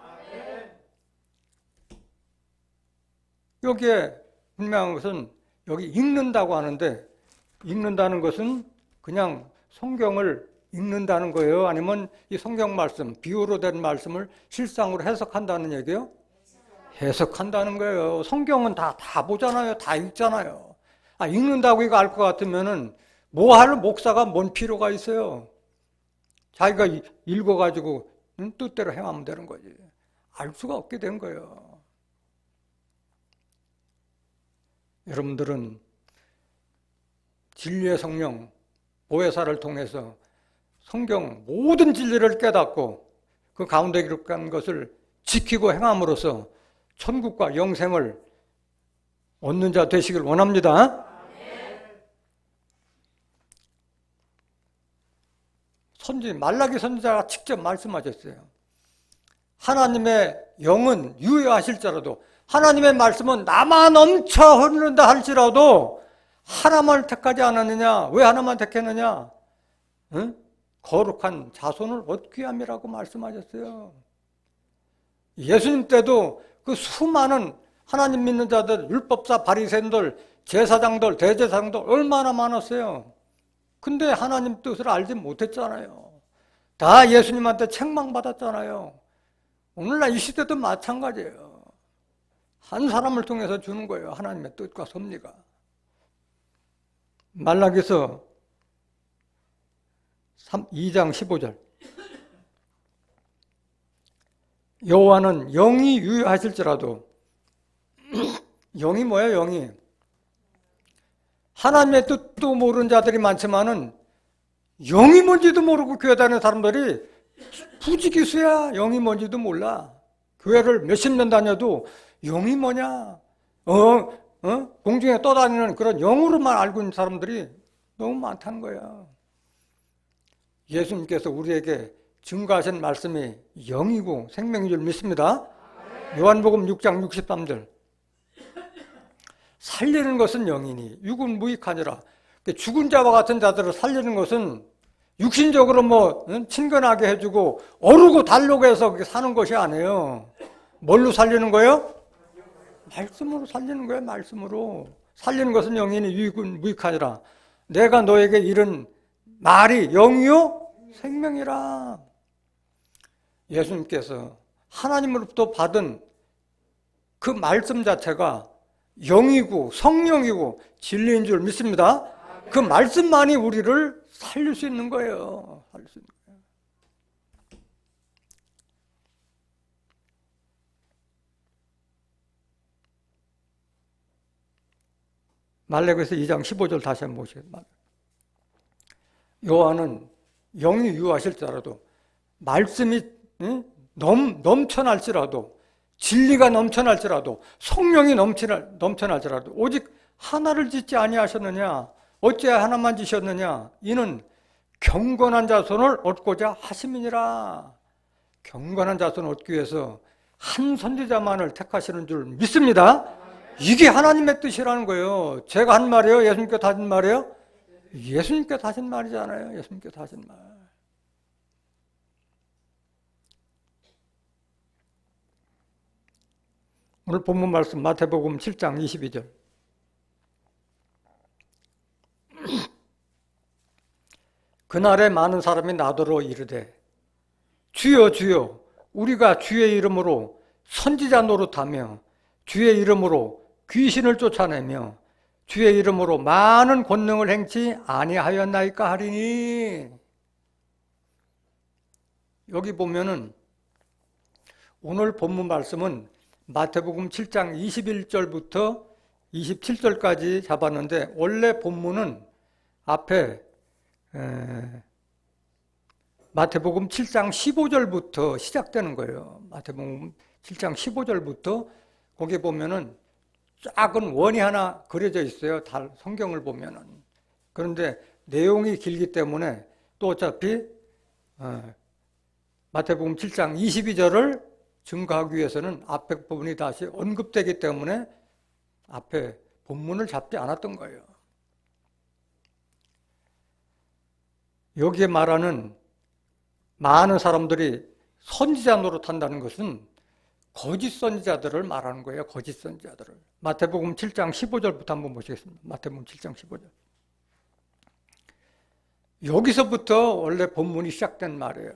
Speaker 1: 여기에 분명한 것은 여기 읽는다고 하는데 읽는다는 것은 그냥 성경을 읽는다는 거예요? 아니면 이 성경 말씀, 비유로 된 말씀을 실상으로 해석한다는 얘기예요? 해석한다는 거예요. 성경은 다 보잖아요. 다 읽잖아요. 읽는다고 이거 알 것 같으면은 뭐 할 목사가 뭔 필요가 있어요? 자기가 읽어가지고 뜻대로 행하면 되는 거지. 알 수가 없게 된 거예요. 여러분들은 진리의 성령, 보혜사를 통해서 성경 모든 진리를 깨닫고 그 가운데 기록한 것을 지키고 행함으로써 천국과 영생을 얻는 자 되시길 원합니다. 말라기 선지자가 직접 말씀하셨어요. 하나님의 영은 유효하실지라도 하나님의 말씀은 나만 넘쳐 흐른다 할지라도 하나만 택하지 않았느냐? 왜 하나만 택했느냐? 응? 거룩한 자손을 얻기 위함이라고 말씀하셨어요. 예수님 때도 그 수많은 하나님 믿는 자들, 율법사, 바리새인들, 제사장들, 대제사장들 얼마나 많았어요. 근데 하나님 뜻을 알지 못했잖아요. 다 예수님한테 책망받았잖아요. 오늘날 이 시대도 마찬가지예요. 한 사람을 통해서 주는 거예요. 하나님의 뜻과 섭리가. 말라기서 2장 15절. 여호와는 영이 유효하실지라도 영이 뭐예요? 영이 하나님의 뜻도 모르는 자들이 많지만은 영이 뭔지도 모르고 교회 다니는 사람들이 부지기수야. 영이 뭔지도 몰라. 교회를 몇십 년 다녀도 영이 뭐냐? 공중에 떠다니는 그런 영으로만 알고 있는 사람들이 너무 많다는 거야. 예수님께서 우리에게 증거하신 말씀이 영이고 생명인 줄 믿습니다. 요한복음 6장 63절. 살리는 것은 영이니 육은 무익하니라. 죽은 자와 같은 자들을 살리는 것은 육신적으로 친근하게 해주고 어르고 달려고 해서 사는 것이 아니에요. 뭘로 살리는 거예요? 말씀으로 살리는 거예요. 말씀으로. 살리는 것은 영이니 육은 무익하니라. 내가 너에게 이른 말이 영이요 생명이라. 예수님께서 하나님으로부터 받은 그 말씀 자체가 영이고 성령이고 진리인 줄 믿습니다. 그 말씀만이 우리를 살릴 수 있는 거예요. 살릴 수 있는 거예요. 말라기서 2장 15절 다시 한번 보시겠습니다. 여호와는 영이 유효하실지라도 말씀이 넘쳐날지라도 진리가 넘쳐날지라도 성령이 넘쳐날지라도 오직 하나를 짓지 아니하셨느냐? 어찌 하나만 지셨느냐? 이는 경건한 자손을 얻고자 하심이니라. 경건한 자손을 얻기 위해서 한 선지자만을 택하시는 줄 믿습니다. 이게 하나님의 뜻이라는 거예요. 제가 한 말이에요? 예수님께서 하신 말이에요? 예수님께서 하신 말이잖아요. 예수님께서 하신 말. 오늘 본문 말씀 마태복음 7장 22절. 그날에 많은 사람이 나더러 이르되 주여 주여 우리가 주의 이름으로 선지자 노릇하며 주의 이름으로 귀신을 쫓아내며 주의 이름으로 많은 권능을 행치 아니하였나이까 하리니. 여기 보면은 오늘 본문 말씀은 마태복음 7장 21절부터 27절까지 잡았는데 원래 본문은 앞에 마태복음 7장 15절부터 시작되는 거예요. 마태복음 7장 15절부터 거기 보면은 작은 원이 하나 그려져 있어요. 성경을 보면은. 그런데 내용이 길기 때문에 또 어차피 마태복음 7장 22절을 증거하기 위해서는 앞에 부분이 다시 언급되기 때문에 앞에 본문을 잡지 않았던 거예요. 여기에 말하는 많은 사람들이 선지자 노릇한다는 것은 거짓 선지자들을 말하는 거예요. 거짓 선지자들을. 마태복음 7장 15절부터 한번 보시겠습니다. 마태복음 7장 15절. 여기서부터 원래 본문이 시작된 말이에요.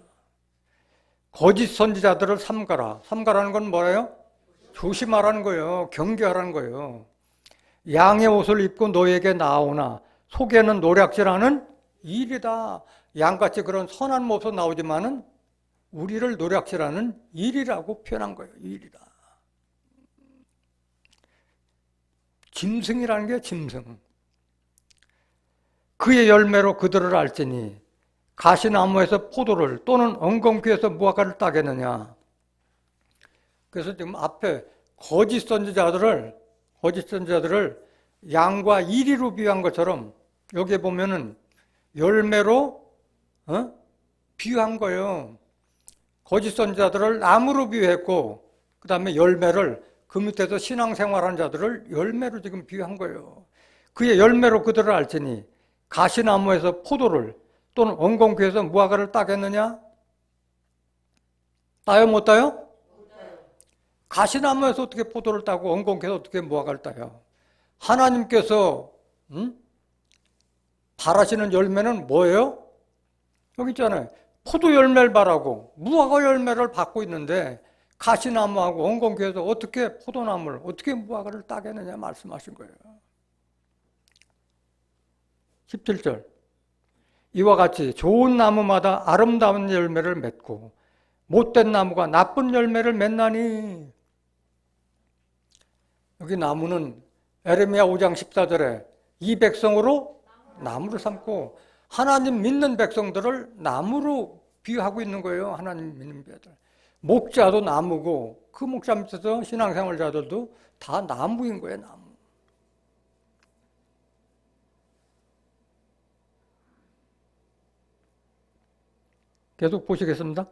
Speaker 1: 거짓 선지자들을 삼가라. 삼가라는 건 뭐예요? 조심하라는 거예요. 경계하라는 거예요. 양의 옷을 입고 너에게 나오나 속에는 노략질하는 일이다. 양같이 그런 선한 모습 나오지만은 우리를 노략질하는 일이라고 표현한 거예요. 일이다. 짐승이라는 게 짐승. 그의 열매로 그들을 알지니 가시나무에서 포도를 또는 엉겅퀴에서 무화과를 따겠느냐. 그래서 지금 앞에 거짓 선지자들을 양과 이리로 비유한 것처럼 여기에 보면은 열매로 비유한 거예요. 거짓 선지자들을 나무로 비유했고 그 다음에 열매를 그 밑에서 신앙생활하는 자들을 열매로 지금 비유한 거예요. 그의 열매로 그들을 알지니 가시나무에서 포도를 또는 엉겅퀴에서 무화과를 따겠느냐? 따요 못 따요? 가시나무에서 어떻게 포도를 따고 엉겅퀴에서 어떻게 무화과를 따요? 하나님께서 바라시는 열매는 뭐예요? 여기 있잖아요. 포도 열매를 바라고 무화과 열매를 받고 있는데 가시나무하고 엉겅퀴에서 어떻게 포도나무를 어떻게 무화과를 따겠느냐 말씀하신 거예요. 17절. 이와 같이 좋은 나무마다 아름다운 열매를 맺고 못된 나무가 나쁜 열매를 맺나니. 여기 나무는 에레미야 5장 14절에 이 백성으로 나무를 삼고 하나님 믿는 백성들을 나무로 비유하고 있는 거예요. 하나님 믿는 백성들. 목자도 나무고 그 목자 밑에서 신앙생활자들도 다 나무인 거예요. 나무. 계속 보시겠습니다.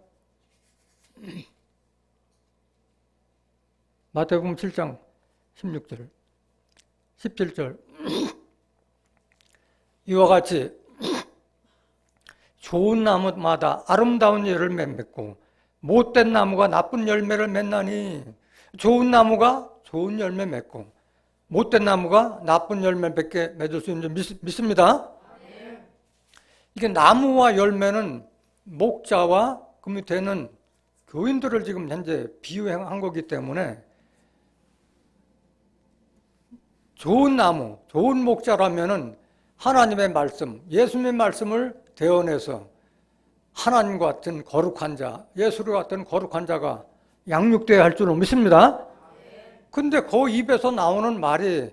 Speaker 1: 마태복음 7장 16절, 17절. 이와 같이 좋은 나무마다 아름다운 열매를 맺고 못된 나무가 나쁜 열매를 맺나니. 좋은 나무가 좋은 열매 맺고 못된 나무가 나쁜 열매 맺을 수 있는 줄 믿습니다. 이게 나무와 열매는 목자와 그 밑에는 교인들을 지금 현재 비유한 거기 때문에 좋은 나무, 좋은 목자라면은 하나님의 말씀, 예수님의 말씀을 대언해서 하나님 같은 거룩한 자, 예수를 같은 거룩한 자가 양육되어야 할 줄은 믿습니다. 근데 그 입에서 나오는 말이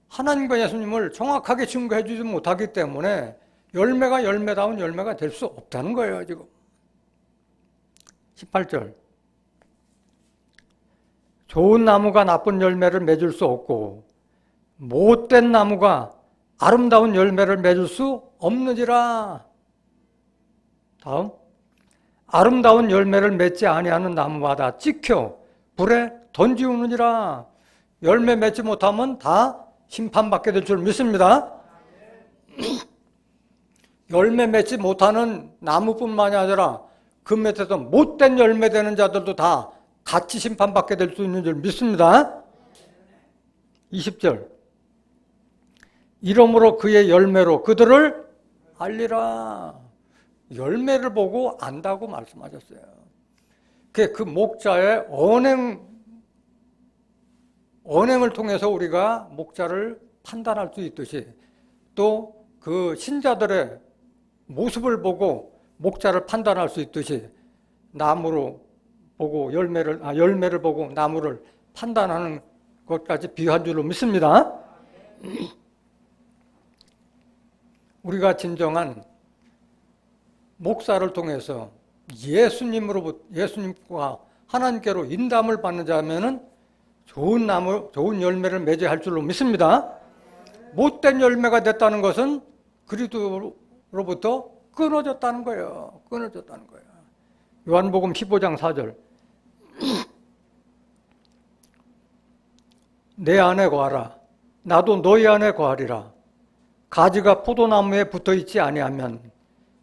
Speaker 1: 하나님과 예수님을 정확하게 증거해 주지 못하기 때문에 열매가 열매다운 열매가 될 수 없다는 거예요, 지금. 18절. 좋은 나무가 나쁜 열매를 맺을 수 없고 못된 나무가 아름다운 열매를 맺을 수 없느니라. 다음. 아름다운 열매를 맺지 아니하는 나무마다 찍혀 불에 던지우느니라. 열매 맺지 못하면 다 심판받게 될 줄 믿습니다. 열매 맺지 못하는 나무뿐만이 아니라 그 밑에서 못된 열매 되는 자들도 다 같이 심판받게 될 수 있는 줄 믿습니다. 20절. 이러므로 그의 열매로 그들을 알리라. 열매를 보고 안다고 말씀하셨어요. 그 목자의 언행을 통해서 우리가 목자를 판단할 수 있듯이 또 그 신자들의 모습을 보고 목자를 판단할 수 있듯이 나무로 보고 열매를 보고 나무를 판단하는 것까지 비유한 줄로 믿습니다. 우리가 진정한 목사를 통해서 예수님과 하나님께로 인담을 받는 자면은 좋은 열매를 맺어야 할 줄로 믿습니다. 못된 열매가 됐다는 것은 그리스도로부터 끊어졌다는 거예요. 끊어졌다는 거예요. 요한복음 15장 4절. 내 안에 거하라. 나도 너희 안에 거하리라. 가지가 포도나무에 붙어있지 아니하면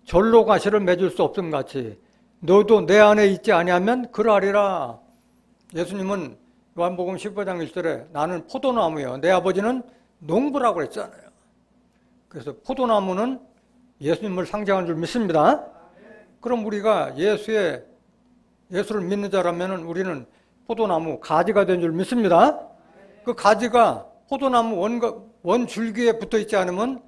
Speaker 1: 절로 가시를 맺을 수 없음 같이 너도 내 안에 있지 아니하면 그러하리라. 예수님은 요한복음 15장 1절에 나는 포도나무요 내 아버지는 농부라고 했잖아요. 그래서 포도나무는 예수님을 상징하는 줄 믿습니다. 그럼 우리가 예수를 믿는 자라면 우리는 포도나무 가지가 된 줄 믿습니다. 그 가지가 포도나무 원 줄기에 붙어 있지 않으면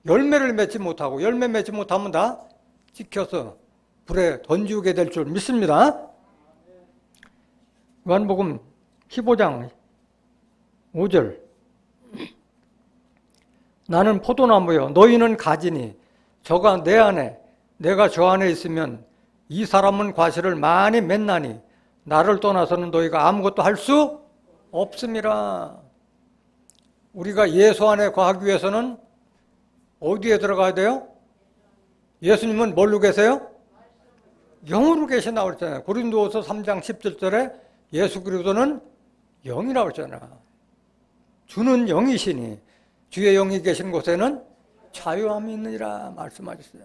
Speaker 1: 열매를 맺지 못하고 열매 맺지 못하면 다 찍혀서 불에 던지게 될 줄 믿습니다. 요한복음 15장 5절. 나는 포도나무요 너희는 가지니 저가 내 안에 내가 저 안에 있으면 이 사람은 과실을 많이 맺나니 나를 떠나서는 너희가 아무것도 할 수 없음이라. 우리가 예수 안에 거하기 위해서는 어디에 들어가야 돼요? 예수님은 뭘로 계세요? 영으로 계신다고 그랬잖아요. 고린도후서 3장 17절에 예수 그리스도는 영이라고 했잖아요. 주는 영이시니 주의 영이 계신 곳에는 자유함이 있느니라 말씀하셨어요.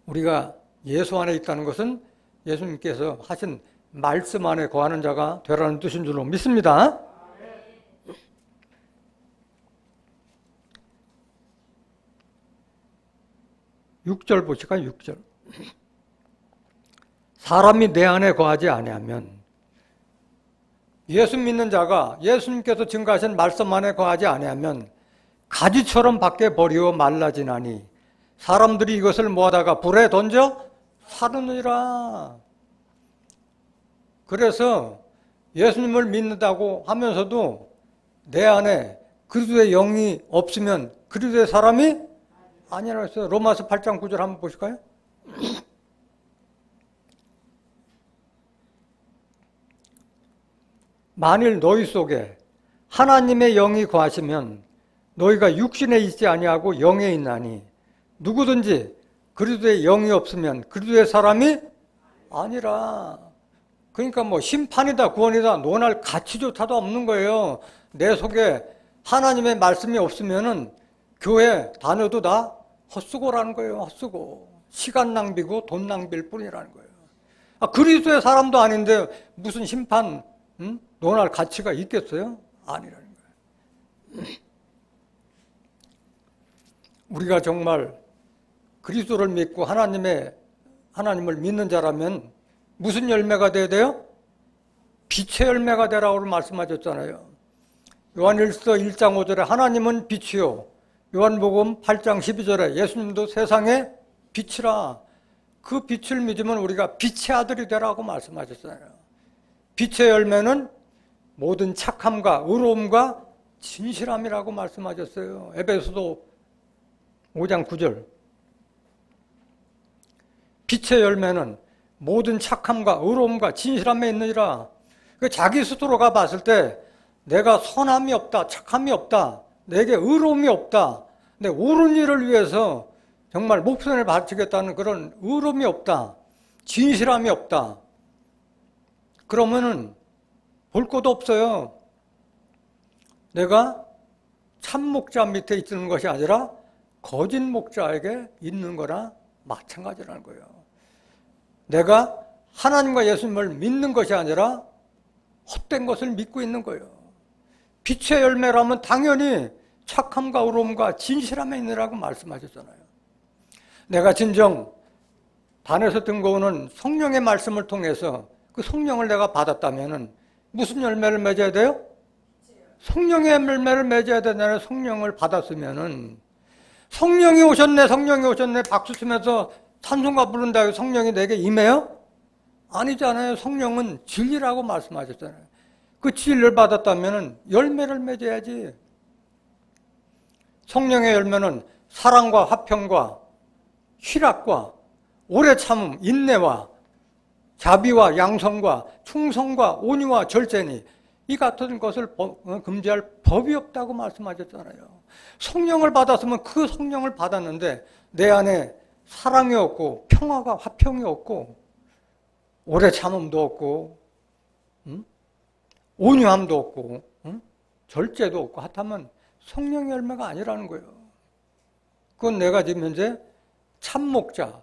Speaker 1: 우리가 예수 안에 있다는 것은 예수님께서 하신 말씀 안에 거하는 자가 되라는 뜻인 줄로 믿습니다. 6절 보실까요? 6절. 사람이 내 안에 거하지 아니하면 예수 믿는 자가 예수님께서 증거하신 말씀 안에 거하지 아니하면 가지처럼 밖에 버리어 말라지나니 사람들이 이것을 모아다가 불에 던져 사르느니라. 그래서 예수님을 믿는다고 하면서도 내 안에 그리스도의 영이 없으면 그리스도의 사람이 아니라고 했어요. 로마서 8장 9절 한번 보실까요? 만일 너희 속에 하나님의 영이 거하시면 너희가 육신에 있지 아니하고 영에 있나니 누구든지 그리스도의 영이 없으면 그리스도의 사람이 아니라. 그러니까 뭐 심판이다 구원이다 논할 가치조차도 없는 거예요. 내 속에 하나님의 말씀이 없으면은 교회 다녀도 다 헛수고라는 거예요. 헛수고. 시간 낭비고 돈 낭비일 뿐이라는 거예요. 그리스도의 사람도 아닌데 무슨 심판 논할 가치가 있겠어요? 아니라는 거예요. 우리가 정말 그리스도를 믿고 하나님을 믿는 자라면 무슨 열매가 돼야 돼요? 빛의 열매가 되라고 말씀하셨잖아요. 요한일서 1장 5절에 하나님은 빛이요. 요한복음 8장 12절에 예수님도 세상의 빛이라. 그 빛을 믿으면 우리가 빛의 아들이 되라고 말씀하셨잖아요. 빛의 열매는 모든 착함과 의로움과 진실함이라고 말씀하셨어요. 에베소서 5장 9절. 빛의 열매는 모든 착함과 의로움과 진실함에 있느니라. 자기 스스로가 봤을 때 내가 선함이 없다, 착함이 없다, 내게 의로움이 없다, 내 옳은 일을 위해서 정말 목숨을 바치겠다는 그런 의로움이 없다, 진실함이 없다. 그러면은 볼 것도 없어요. 내가 참목자 밑에 있는 것이 아니라 거짓 목자에게 있는 거나 마찬가지라는 거예요. 내가 하나님과 예수님을 믿는 것이 아니라 헛된 것을 믿고 있는 거예요. 빛의 열매라면 당연히 착함과 의로움과 진실함에 있느라고 말씀하셨잖아요. 내가 진정 단에서 등거오는 성령의 말씀을 통해서 그 성령을 내가 받았다면 무슨 열매를 맺어야 돼요? 성령의 열매를 맺어야 되잖아요. 성령을 받았으면은 성령이 오셨네, 성령이 오셨네 박수 치면서 찬송가 부른다 해서 성령이 내게 임해요? 아니잖아요. 성령은 진리라고 말씀하셨잖아요. 그 진리를 받았다면 열매를 맺어야지. 성령의 열매는 사랑과 화평과 희락과 오래 참음, 인내와 자비와 양선과 충성과 온유와 절제니 이 같은 것을 금지할 법이 없다고 말씀하셨잖아요. 성령을 받았으면 그 성령을 받았는데 내 안에 사랑이 없고 평화가 화평이 없고 오래 참음도 없고 온유함도 없고 절제도 없고 하다면 성령의 열매가 아니라는 거예요. 그건 내가 지금 현재 참목자,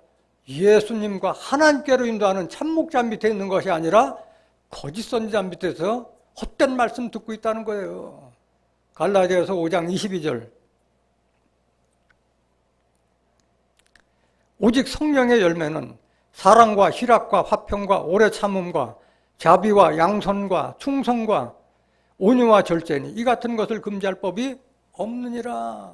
Speaker 1: 예수님과 하나님께로 인도하는 참목자 밑에 있는 것이 아니라 거짓 선지자 밑에서 헛된 말씀 듣고 있다는 거예요. 갈라디아서 5장 22절. 오직 성령의 열매는 사랑과 희락과 화평과 오래 참음과 자비와 양선과 충성과 온유와 절제니 이 같은 것을 금지할 법이 없느니라.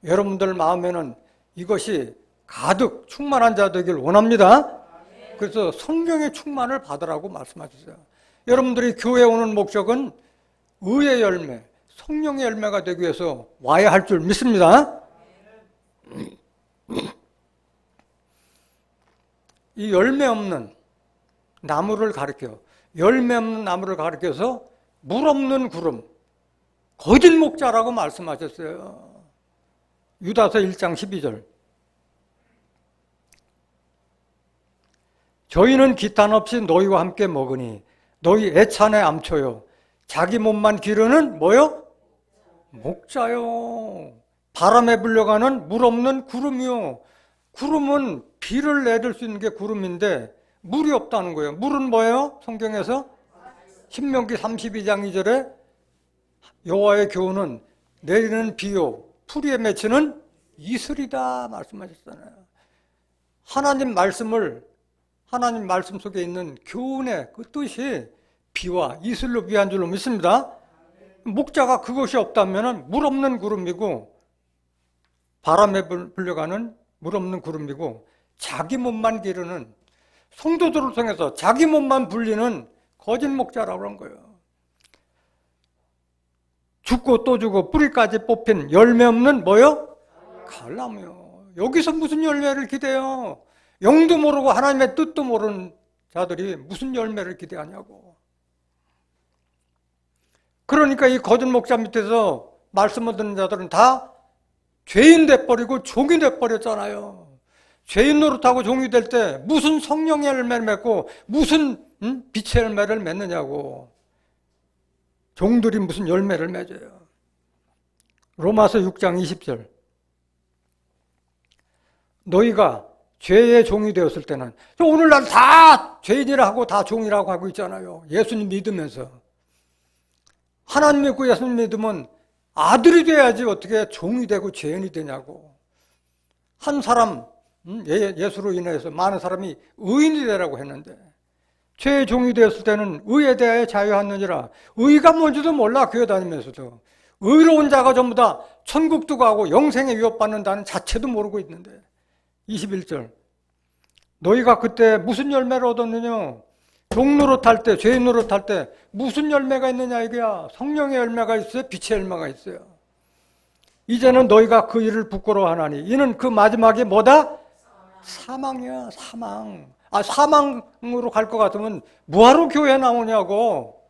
Speaker 1: 여러분들 마음에는 이것이 가득 충만한 자 되길 원합니다. 그래서 성령의 충만을 받으라고 말씀하셨어요. 여러분들이 교회에 오는 목적은 의의 열매, 성령의 열매가 되기 위해서 와야 할 줄 믿습니다. 이 열매 없는 나무를 가리켜, 열매 없는 나무를 가리켜서 물 없는 구름, 거짓 목자라고 말씀하셨어요. 유다서 1장 12절. 저희는 기탄 없이 너희와 함께 먹으니 너희 애찬의 암초요 자기 몸만 기르는 뭐요? 목자요. 바람에 불려가는 물 없는 구름이요. 구름은 비를 내릴 수 있는 게 구름인데 물이 없다는 거예요. 물은 뭐예요? 성경에서 신명기 32장 2절에 여호와의 교훈은 내리는 비요 풀이에 맺히는 이슬이다 말씀하셨잖아요. 하나님 말씀 속에 있는 교훈의 그 뜻이 비와 이슬로 위한 줄로 믿습니다. 목자가 그것이 없다면 물 없는 구름이고 바람에 불려가는 물 없는 구름이고 자기 몸만 기르는 성도들을 통해서 자기 몸만 불리는 거짓 목자라고 한 거예요. 죽고 또 죽고 뿌리까지 뽑힌 열매 없는 뭐요? 가을나무요. 여기서 무슨 열매를 기대요? 영도 모르고 하나님의 뜻도 모르는 자들이 무슨 열매를 기대하냐고. 그러니까 이 거짓 목자 밑에서 말씀을 듣는 자들은 다 죄인 돼버리고 종이 돼버렸잖아요. 죄인 노릇하고 종이 될 때 무슨 성령의 열매를 맺고 무슨 빛의 열매를 맺느냐고. 종들이 무슨 열매를 맺어요. 로마서 6장 20절. 너희가 죄의 종이 되었을 때는 오늘날 다 죄인이라고 다 종이라고 하고 있잖아요. 예수님 믿으면서. 하나님 믿고 예수님 믿으면 아들이 돼야지 어떻게 종이 되고 죄인이 되냐고. 한 사람 예수로 인해서 많은 사람이 의인이 되라고 했는데 죄의 종이 되었을 때는 의에 대하여 자유하느니라. 의가 뭔지도 몰라 교회 다니면서도. 의로운 자가 전부 다 천국도 가고 영생에 위협받는다는 자체도 모르고 있는데 21절. 너희가 그때 무슨 열매를 얻었느냐? 종 노릇할 때, 죄인 노릇할 때 무슨 열매가 있느냐 이거야. 성령의 열매가 있어요. 빛의 열매가 있어요. 이제는 너희가 그 일을 부끄러워하나니 이는 그 마지막이 뭐다? 사망이야. 사망. 사망으로 갈 것 같으면 뭐하러 교회에 나오냐고.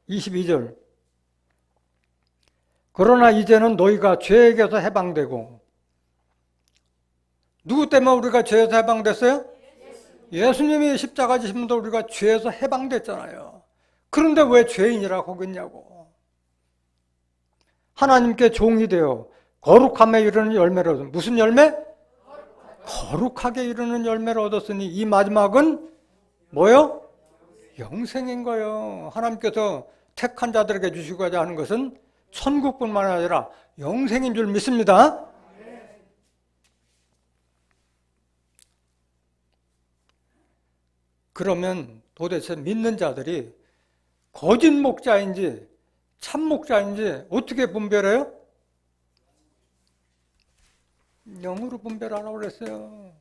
Speaker 1: 22절. 그러나 이제는 너희가 죄에게서 해방되고. 누구 때문에 우리가 죄에서 해방됐어요? 예수님이 십자가 지심으로 우리가 죄에서 해방됐잖아요. 그런데 왜 죄인이라고 하겠냐고. 하나님께 종이 되어 거룩함에 이르는 열매를 얻은 무슨 열매? 거룩하게 이르는 열매를 얻었으니 이 마지막은 뭐요? 영생인 거예요. 하나님께서 택한 자들에게 주시고자 하는 것은 천국뿐만 아니라 영생인 줄 믿습니다. 그러면 도대체 믿는 자들이 거짓 목자인지 참 목자인지 어떻게 분별해요? 영으로 분별하라고 그랬어요.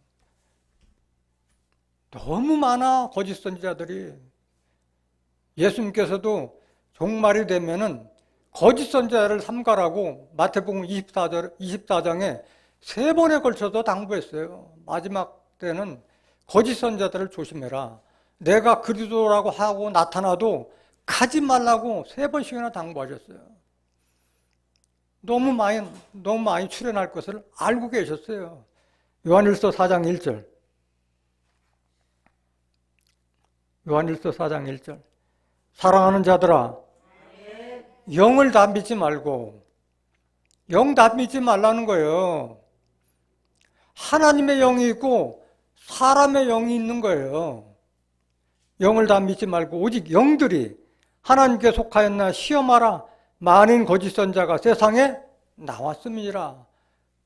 Speaker 1: 너무 많아, 거짓 선지자들이. 예수님께서도 종말이 되면은 거짓 선지자를 삼가라고 마태복음 24장에 3번에 걸쳐서 당부했어요. 마지막 때는 거짓 선지자들을 조심해라. 내가 그리스도라고 하고 나타나도 가지 말라고 3번씩이나 당부하셨어요. 너무 많이 출현할 것을 알고 계셨어요. 요한일서 4장 1절. 요한일서 4장 1절. 사랑하는 자들아, 영을 다 믿지 말고, 영 다 믿지 말라는 거예요. 하나님의 영이 있고 사람의 영이 있는 거예요. 영을 다 믿지 말고 오직 영들이 하나님께 속하였나 시험하라. 많은 거짓 선자가 세상에 나왔음이니라.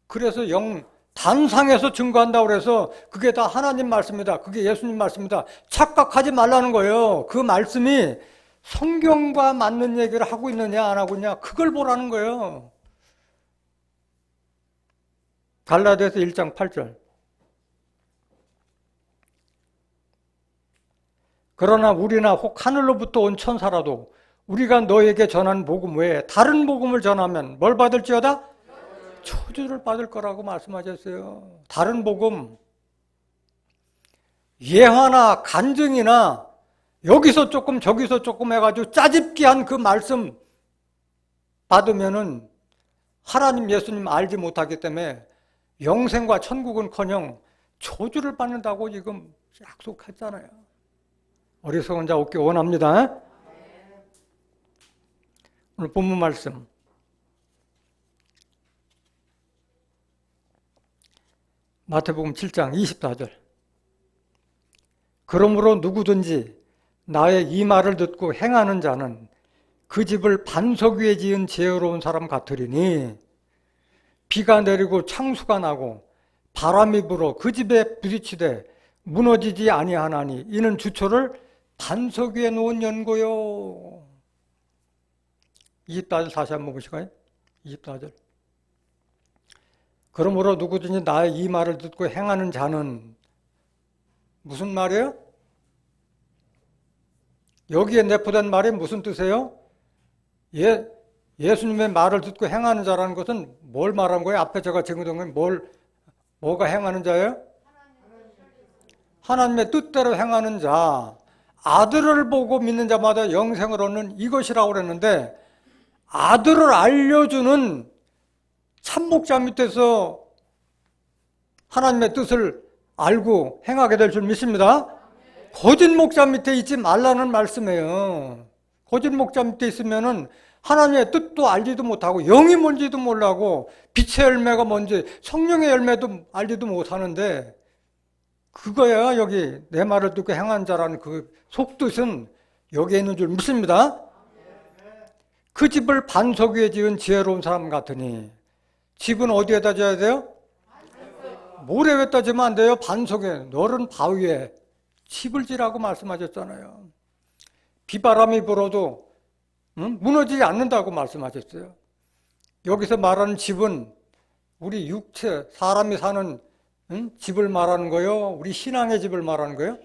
Speaker 1: 그래서 영 단상에서 증거한다고 그래서 그게 다 하나님 말씀이다. 그게 예수님 말씀이다. 착각하지 말라는 거예요. 그 말씀이 성경과 맞는 얘기를 하고 있느냐 안 하고 있느냐 그걸 보라는 거예요. 갈라디아서 1장 8절. 그러나 우리나 혹 하늘로부터 온 천사라도 우리가 너에게 전한 복음 외에 다른 복음을 전하면 뭘 받을지어다? 저주를 받을 거라고 말씀하셨어요. 다른 복음, 예화나 간증이나 여기서 조금 저기서 조금 해가지고 짜집기한 그 말씀 받으면은 하나님 예수님 알지 못하기 때문에 영생과 천국은커녕 저주를 받는다고 지금 약속했잖아요. 어리석은 자 없기 원합니다. 오늘 본문 말씀 마태복음 7장 24절. 그러므로 누구든지 나의 이 말을 듣고 행하는 자는 그 집을 반석 위에 지은 지혜로운 사람 같으리니 비가 내리고 창수가 나고 바람이 불어 그 집에 부딪히되 무너지지 아니하나니 이는 주초를 반석 위에 놓은 연고요. 24절 다시 한번 보실까요? 24절. 그러므로 누구든지 나의 이 말을 듣고 행하는 자는 무슨 말이에요? 여기에 내포된 말이 무슨 뜻이에요? 예수님의 말을 듣고 행하는 자라는 것은 뭘 말한 거예요? 앞에 제가 증거된 건 뭐가 행하는 자예요? 하나님의 뜻대로 행하는 자, 아들을 보고 믿는 자마다 영생을 얻는 이것이라고 그랬는데 아들을 알려주는 참목자 밑에서 하나님의 뜻을 알고 행하게 될 줄 믿습니다. 거짓 목자 밑에 있지 말라는 말씀이에요. 거짓 목자 밑에 있으면은 하나님의 뜻도 알지도 못하고 영이 뭔지도 몰라고 빛의 열매가 뭔지 성령의 열매도 알지도 못하는데 그거야. 여기 내 말을 듣고 행한 자라는 그 속뜻은 여기에 있는 줄 믿습니다. 그 집을 반석 위에 지은 지혜로운 사람 같으니 집은 어디에다 지어야 돼요? 모래 위에다 지으면 안 돼요. 반석에 너른 바위에 집을 지라고 말씀하셨잖아요. 비바람이 불어도 무너지지 않는다고 말씀하셨어요. 여기서 말하는 집은 우리 육체, 사람이 사는 집을 말하는 거예요? 우리 신앙의 집을 말하는 거예요?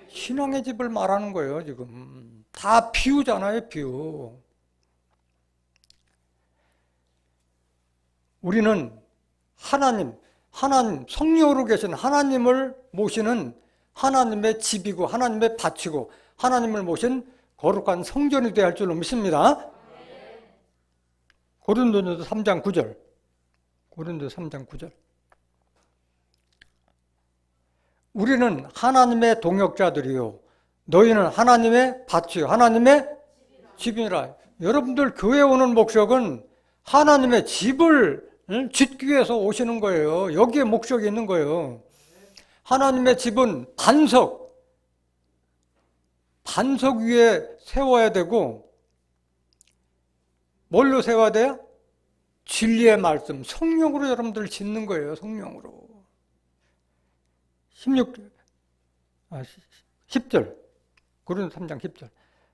Speaker 1: 신앙의 집을 말하는 거예요. 지금 다 비유잖아요. 비유. 우리는 하나님 성령으로 계신 하나님을 모시는 하나님의 집이고 하나님의 밭이고 하나님을 모신 거룩한 성전이 되어야 할 줄로 믿습니다. 고린도전서 3장 9절. 고린도전서 3장 9절. 우리는 하나님의 동역자들이요 너희는 하나님의 밭이요 하나님의 집이라. 여러분들 교회 오는 목적은 하나님의 집을 짓기 위해서 오시는 거예요. 여기에 목적이 있는 거예요. 하나님의 집은 반석 위에 세워야 되고, 뭘로 세워야 돼요? 진리의 말씀, 성령으로 여러분들 짓는 거예요. 성령으로. 10절. 고린도 3장 10절.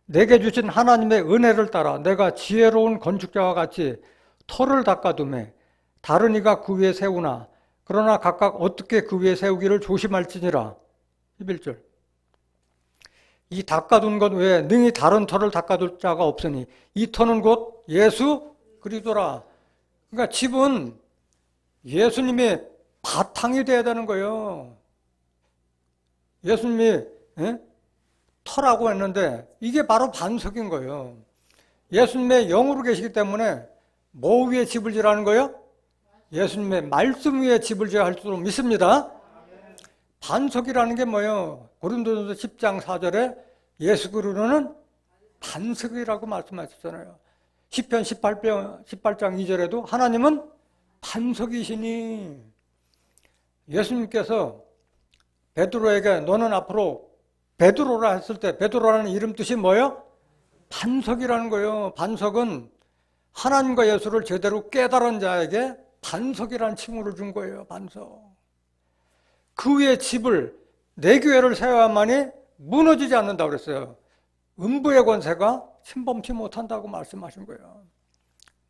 Speaker 1: 내게 주신 하나님의 은혜를 따라 내가 지혜로운 건축자와 같이 터를 닦아두매 다른 이가 그 위에 세우나 그러나 각각 어떻게 그 위에 세우기를 조심할지니라. 11절. 이 닦아둔 것 외에 능히 다른 터를 닦아둘 자가 없으니 이 터는 곧 예수 그리스도라. 그러니까 집은 예수님의 바탕이 돼야 되는 거예요. 예수님이 터라고 했는데 이게 바로 반석인 거예요. 예수님의 영으로 계시기 때문에 뭐 위에 집을 지라는 거예요? 예수님의 말씀 위에 집을 지어야 할 줄 믿습니다. 반석이라는 게 뭐예요? 고린도전서 10장 4절에 예수 그리스도는 반석이라고 말씀하셨잖아요. 시편 18장 2절에도 하나님은 반석이시니, 예수님께서 베드로에게 너는 앞으로 베드로라 했을 때 베드로라는 이름 뜻이 뭐예요? 반석이라는 거예요. 반석은 하나님과 예수를 제대로 깨달은 자에게 반석이라는 칭호를 준 거예요. 반석. 그 위에 집을, 내 교회를 세워야만이 무너지지 않는다고 그랬어요. 음부의 권세가 침범치 못한다고 말씀하신 거예요.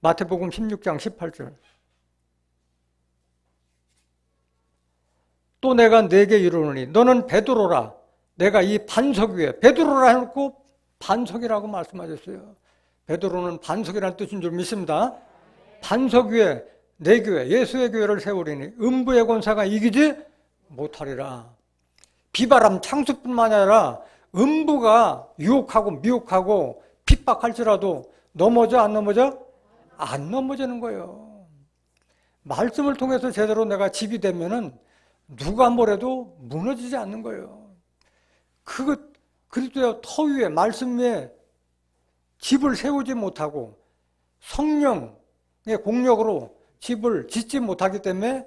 Speaker 1: 마태복음 16장 18절. 또 내가 네게 이르노니 너는 베드로라. 내가 이 반석 위에, 베드로라 해놓고 반석이라고 말씀하셨어요. 베드로는 반석이라는 뜻인 줄 믿습니다. 반석 위에 내 교회, 예수의 교회를 세우리니 음부의 권세가 이기지 못하리라. 비바람 창수뿐만 아니라 음부가 유혹하고 미혹하고 핍박할지라도 넘어져 안 넘어져? 안 넘어지는 거예요. 말씀을 통해서 제대로 내가 집이 되면은 누가 뭐래도 무너지지 않는 거예요. 그리스도의 터 위에, 말씀 위에 집을 세우지 못하고 성령의 공력으로 집을 짓지 못하기 때문에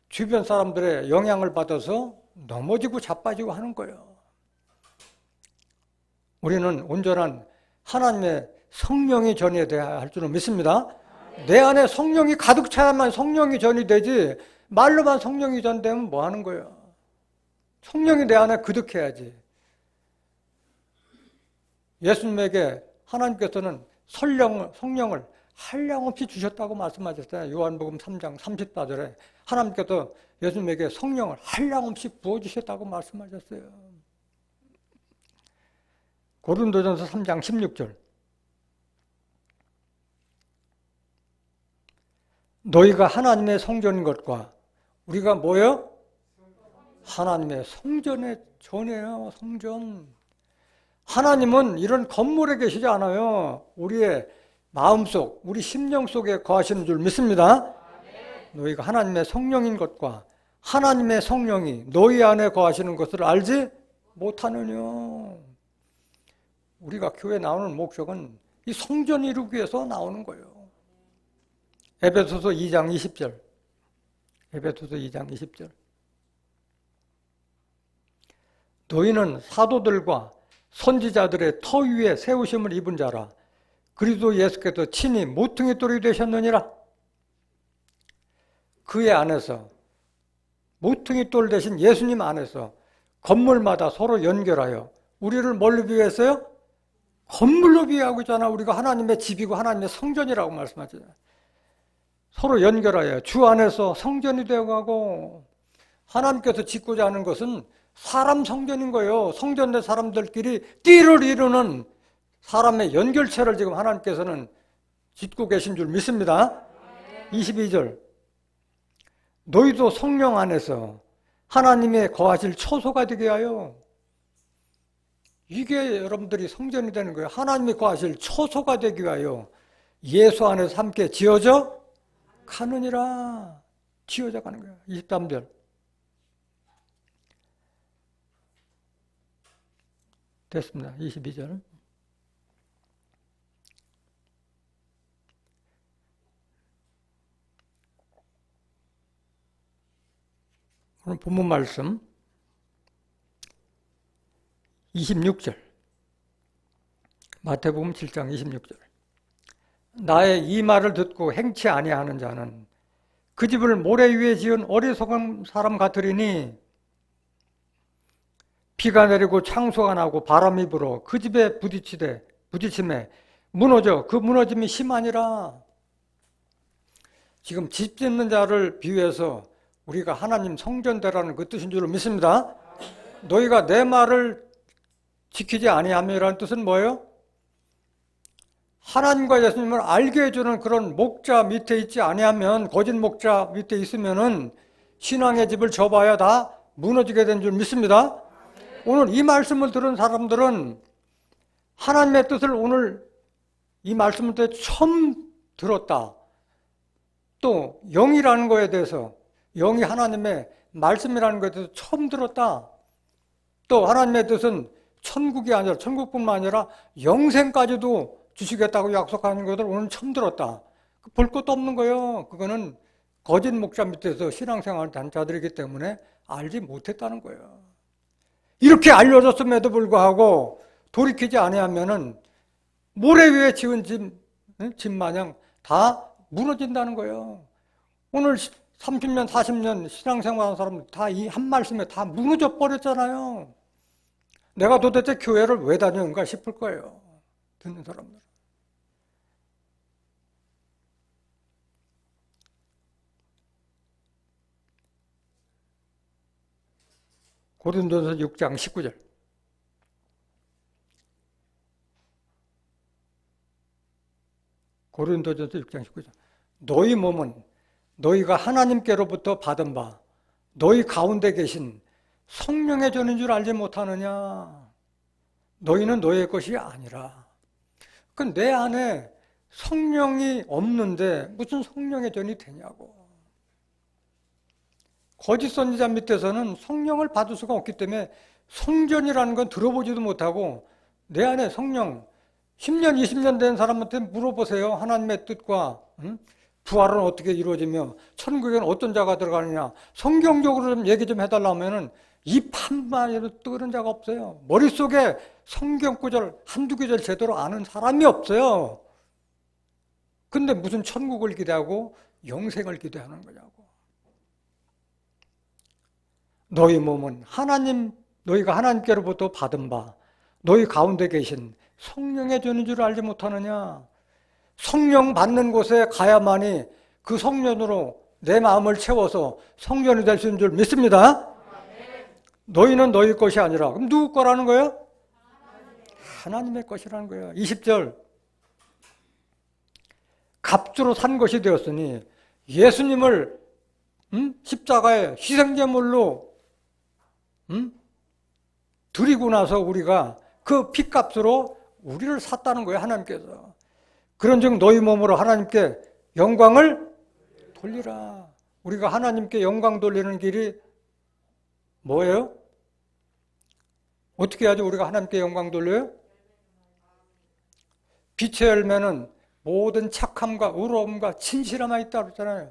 Speaker 1: 주변 사람들의 영향을 받아서 넘어지고 자빠지고 하는 거예요. 우리는 온전한 하나님의 성령이 전이돼야 할 줄은 믿습니다. 내 안에 성령이 가득 차야만 성령이 전이 되지, 말로만 성령이 전되면 뭐 하는 거예요? 성령이 내 안에 그득해야지. 예수님에게 하나님께서는 성령을 한량없이 주셨다고 말씀하셨잖아요. 요한복음 3장 34절에 하나님께서 예수님에게 성령을 한량없이 부어주셨다고 말씀하셨어요. 고린도전서 3장 16절. 너희가 하나님의 성전인 것과 우리가 뭐예요? 하나님의 성전의 전이에요. 성전. 하나님은 이런 건물에 계시지 않아요. 우리의 마음속, 우리 심령 속에 거하시는 줄 믿습니다. 너희가 하나님의 성령인 것과 하나님의 성령이 너희 안에 거하시는 것을 알지 못하느냐. 우리가 교회 나오는 목적은 이 성전 이루기 위해서 나오는 거예요. 에베소서 2장 20절. 에베소서 2장 20절. 너희는 사도들과 선지자들의 터 위에 세우심을 입은 자라. 그리스도 예수께서 친히 모퉁이 돌이 되셨느니라. 그의 안에서, 모퉁이 돌 대신 예수님 안에서 건물마다 서로 연결하여 우리를 뭘로 비유했어요? 건물로 비유하고 있잖아. 우리가 하나님의 집이고 하나님의 성전이라고 말씀하잖아요. 서로 연결하여 주 안에서 성전이 되어가고, 하나님께서 짓고자 하는 것은 사람 성전인 거예요. 성전 내 사람들끼리 띠를 이루는 사람의 연결체를 지금 하나님께서는 짓고 계신 줄 믿습니다. 22절. 너희도 성령 안에서 하나님의 거하실 처소가 되게 하여, 이게 여러분들이 성전이 되는 거예요. 하나님이 거하실 처소가 되기 위하여 예수 안에서 함께 지어져 가느니라. 지어져 가는 거예요. 23절. 됐습니다. 22절. 오늘 본문 말씀 26절, 마태복음 7장 26절. 나의 이 말을 듣고 행치 아니하는 자는 그 집을 모래 위에 지은 어리석은 사람 같으리니 비가 내리고 창수가 나고 바람이 불어 그 집에 부딪힘에 무너져 그 무너짐이 심하니라. 지금 집 짓는 자를 비유해서 우리가 하나님 성전되라는 그 뜻인 줄 믿습니다. 너희가 내 말을 지키지 아니함이라는 뜻은 뭐예요? 하나님과 예수님을 알게 해주는 그런 목자 밑에 있지 아니하면, 거짓 목자 밑에 있으면은 신앙의 집을 져봐야 다 무너지게 된 줄 믿습니다. 오늘 이 말씀을 들은 사람들은 하나님의 뜻을 오늘 이 말씀을 때 처음 들었다. 또 영이라는 거에 대해서, 영이 하나님의 말씀이라는 것에 대해서 처음 들었다. 또 하나님의 뜻은 천국이 아니라, 천국뿐만 아니라 영생까지도 주시겠다고 약속하는 것을 오늘 처음 들었다. 볼 것도 없는 거예요. 그거는 거짓 목자 밑에서 신앙생활을 한 자들이기 때문에 알지 못했다는 거예요. 이렇게 알려졌음에도 불구하고 돌이키지 아니하면은 모래 위에 지은 집 마냥 다 무너진다는 거예요. 오늘 30년, 40년 신앙생활하는 사람들 다 이 한 말씀에 다 무너져 버렸잖아요. 내가 도대체 교회를 왜 다니는가 싶을 거예요. 듣는 사람들. 고린도서 6장 19절. 고린도전서 6장 19절. 너희 몸은 너희가 하나님께로부터 받은 바 너희 가운데 계신 성령의 전인 줄 알지 못하느냐. 너희는 너희의 것이 아니라. 내 안에 성령이 없는데 무슨 성령의 전이 되냐고. 거짓 선지자 밑에서는 성령을 받을 수가 없기 때문에 성전이라는 건 들어보지도 못하고, 내 안에 성령 10년, 20년 된 사람한테 물어보세요. 하나님의 뜻과 부활은 어떻게 이루어지며 천국에는 어떤 자가 들어가느냐. 성경적으로 좀 얘기 좀 해달라면은 입 한마디로 뜨는 자가 없어요. 머릿속에 성경 구절 한두 구절 제대로 아는 사람이 없어요. 근데 무슨 천국을 기대하고 영생을 기대하는 거냐고. 너희 몸은 너희가 하나님께로부터 받은 바 너희 가운데 계신 성령의 전인 줄 알지 못하느냐. 성령 받는 곳에 가야만이 그 성령으로 내 마음을 채워서 성전이 될 수 있는 줄 믿습니다. 너희는 너희 것이 아니라. 그럼 누구 거라는 거예요? 하나님의 것이라는 거예요. 20절. 값주로 산 것이 되었으니 예수님을 십자가에 희생제물로 드리고 나서 우리가 그 핏값으로 우리를 샀다는 거예요. 하나님께서. 그런즉 너희 몸으로 하나님께 영광을 돌리라. 우리가 하나님께 영광 돌리는 길이 뭐예요? 어떻게 해야지 우리가 하나님께 영광 돌려요? 빛의 열매는 모든 착함과 의로움과 진실함이 있다고 했잖아요.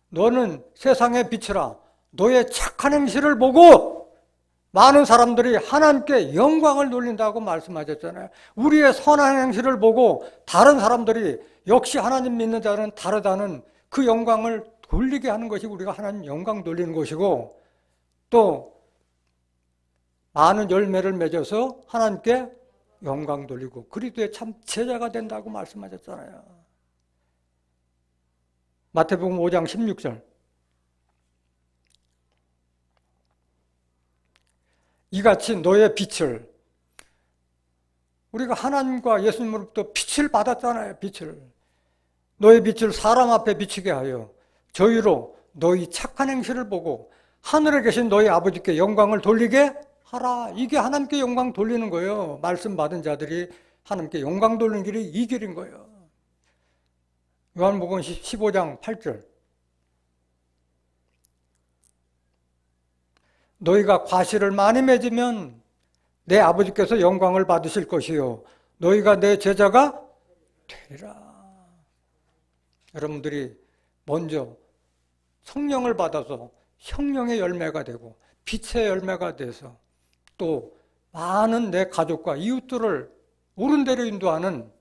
Speaker 1: 너는 세상의 빛이라. 너의 착한 행실을 보고 많은 사람들이 하나님께 영광을 돌린다고 말씀하셨잖아요. 우리의 선한 행실을 보고 다른 사람들이 역시 하나님 믿는 자는 다르다는 그 영광을 돌리게 하는 것이 우리가 하나님 영광 돌리는 것이고, 또 많은 열매를 맺어서 하나님께 영광 돌리고 그리스도의 참 제자가 된다고 말씀하셨잖아요. 마태복음 5장 16절. 이같이 너의 빛을, 우리가 하나님과 예수님으로부터 빛을 받았잖아요. 빛을. 너의 빛을 사람 앞에 비치게 하여 저희로 너희 착한 행실을 보고 하늘에 계신 너희 아버지께 영광을 돌리게 하라. 이게 하나님께 영광 돌리는 거예요. 말씀 받은 자들이 하나님께 영광 돌리는 길이 이 길인 거예요. 요한복음 15장 8절. 너희가 과실을 많이 맺으면 내 아버지께서 영광을 받으실 것이요 너희가 내 제자가 되리라. 여러분들이 먼저 성령을 받아서 성령의 열매가 되고 빛의 열매가 돼서 또 많은 내 가족과 이웃들을 옳은 대로 인도하는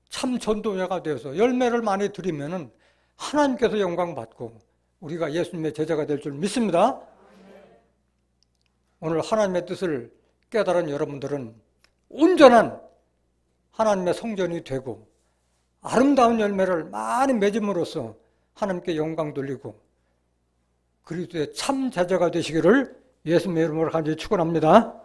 Speaker 1: 참 전도자가 되어서 열매를 많이 드리면은 하나님께서 영광 받고 우리가 예수님의 제자가 될 줄 믿습니다. 오늘 하나님의 뜻을 깨달은 여러분들은 온전한 하나님의 성전이 되고 아름다운 열매를 많이 맺음으로써 하나님께 영광 돌리고 그리스도의 참 제자가 되시기를 예수님의 이름으로 간절히 축원합니다.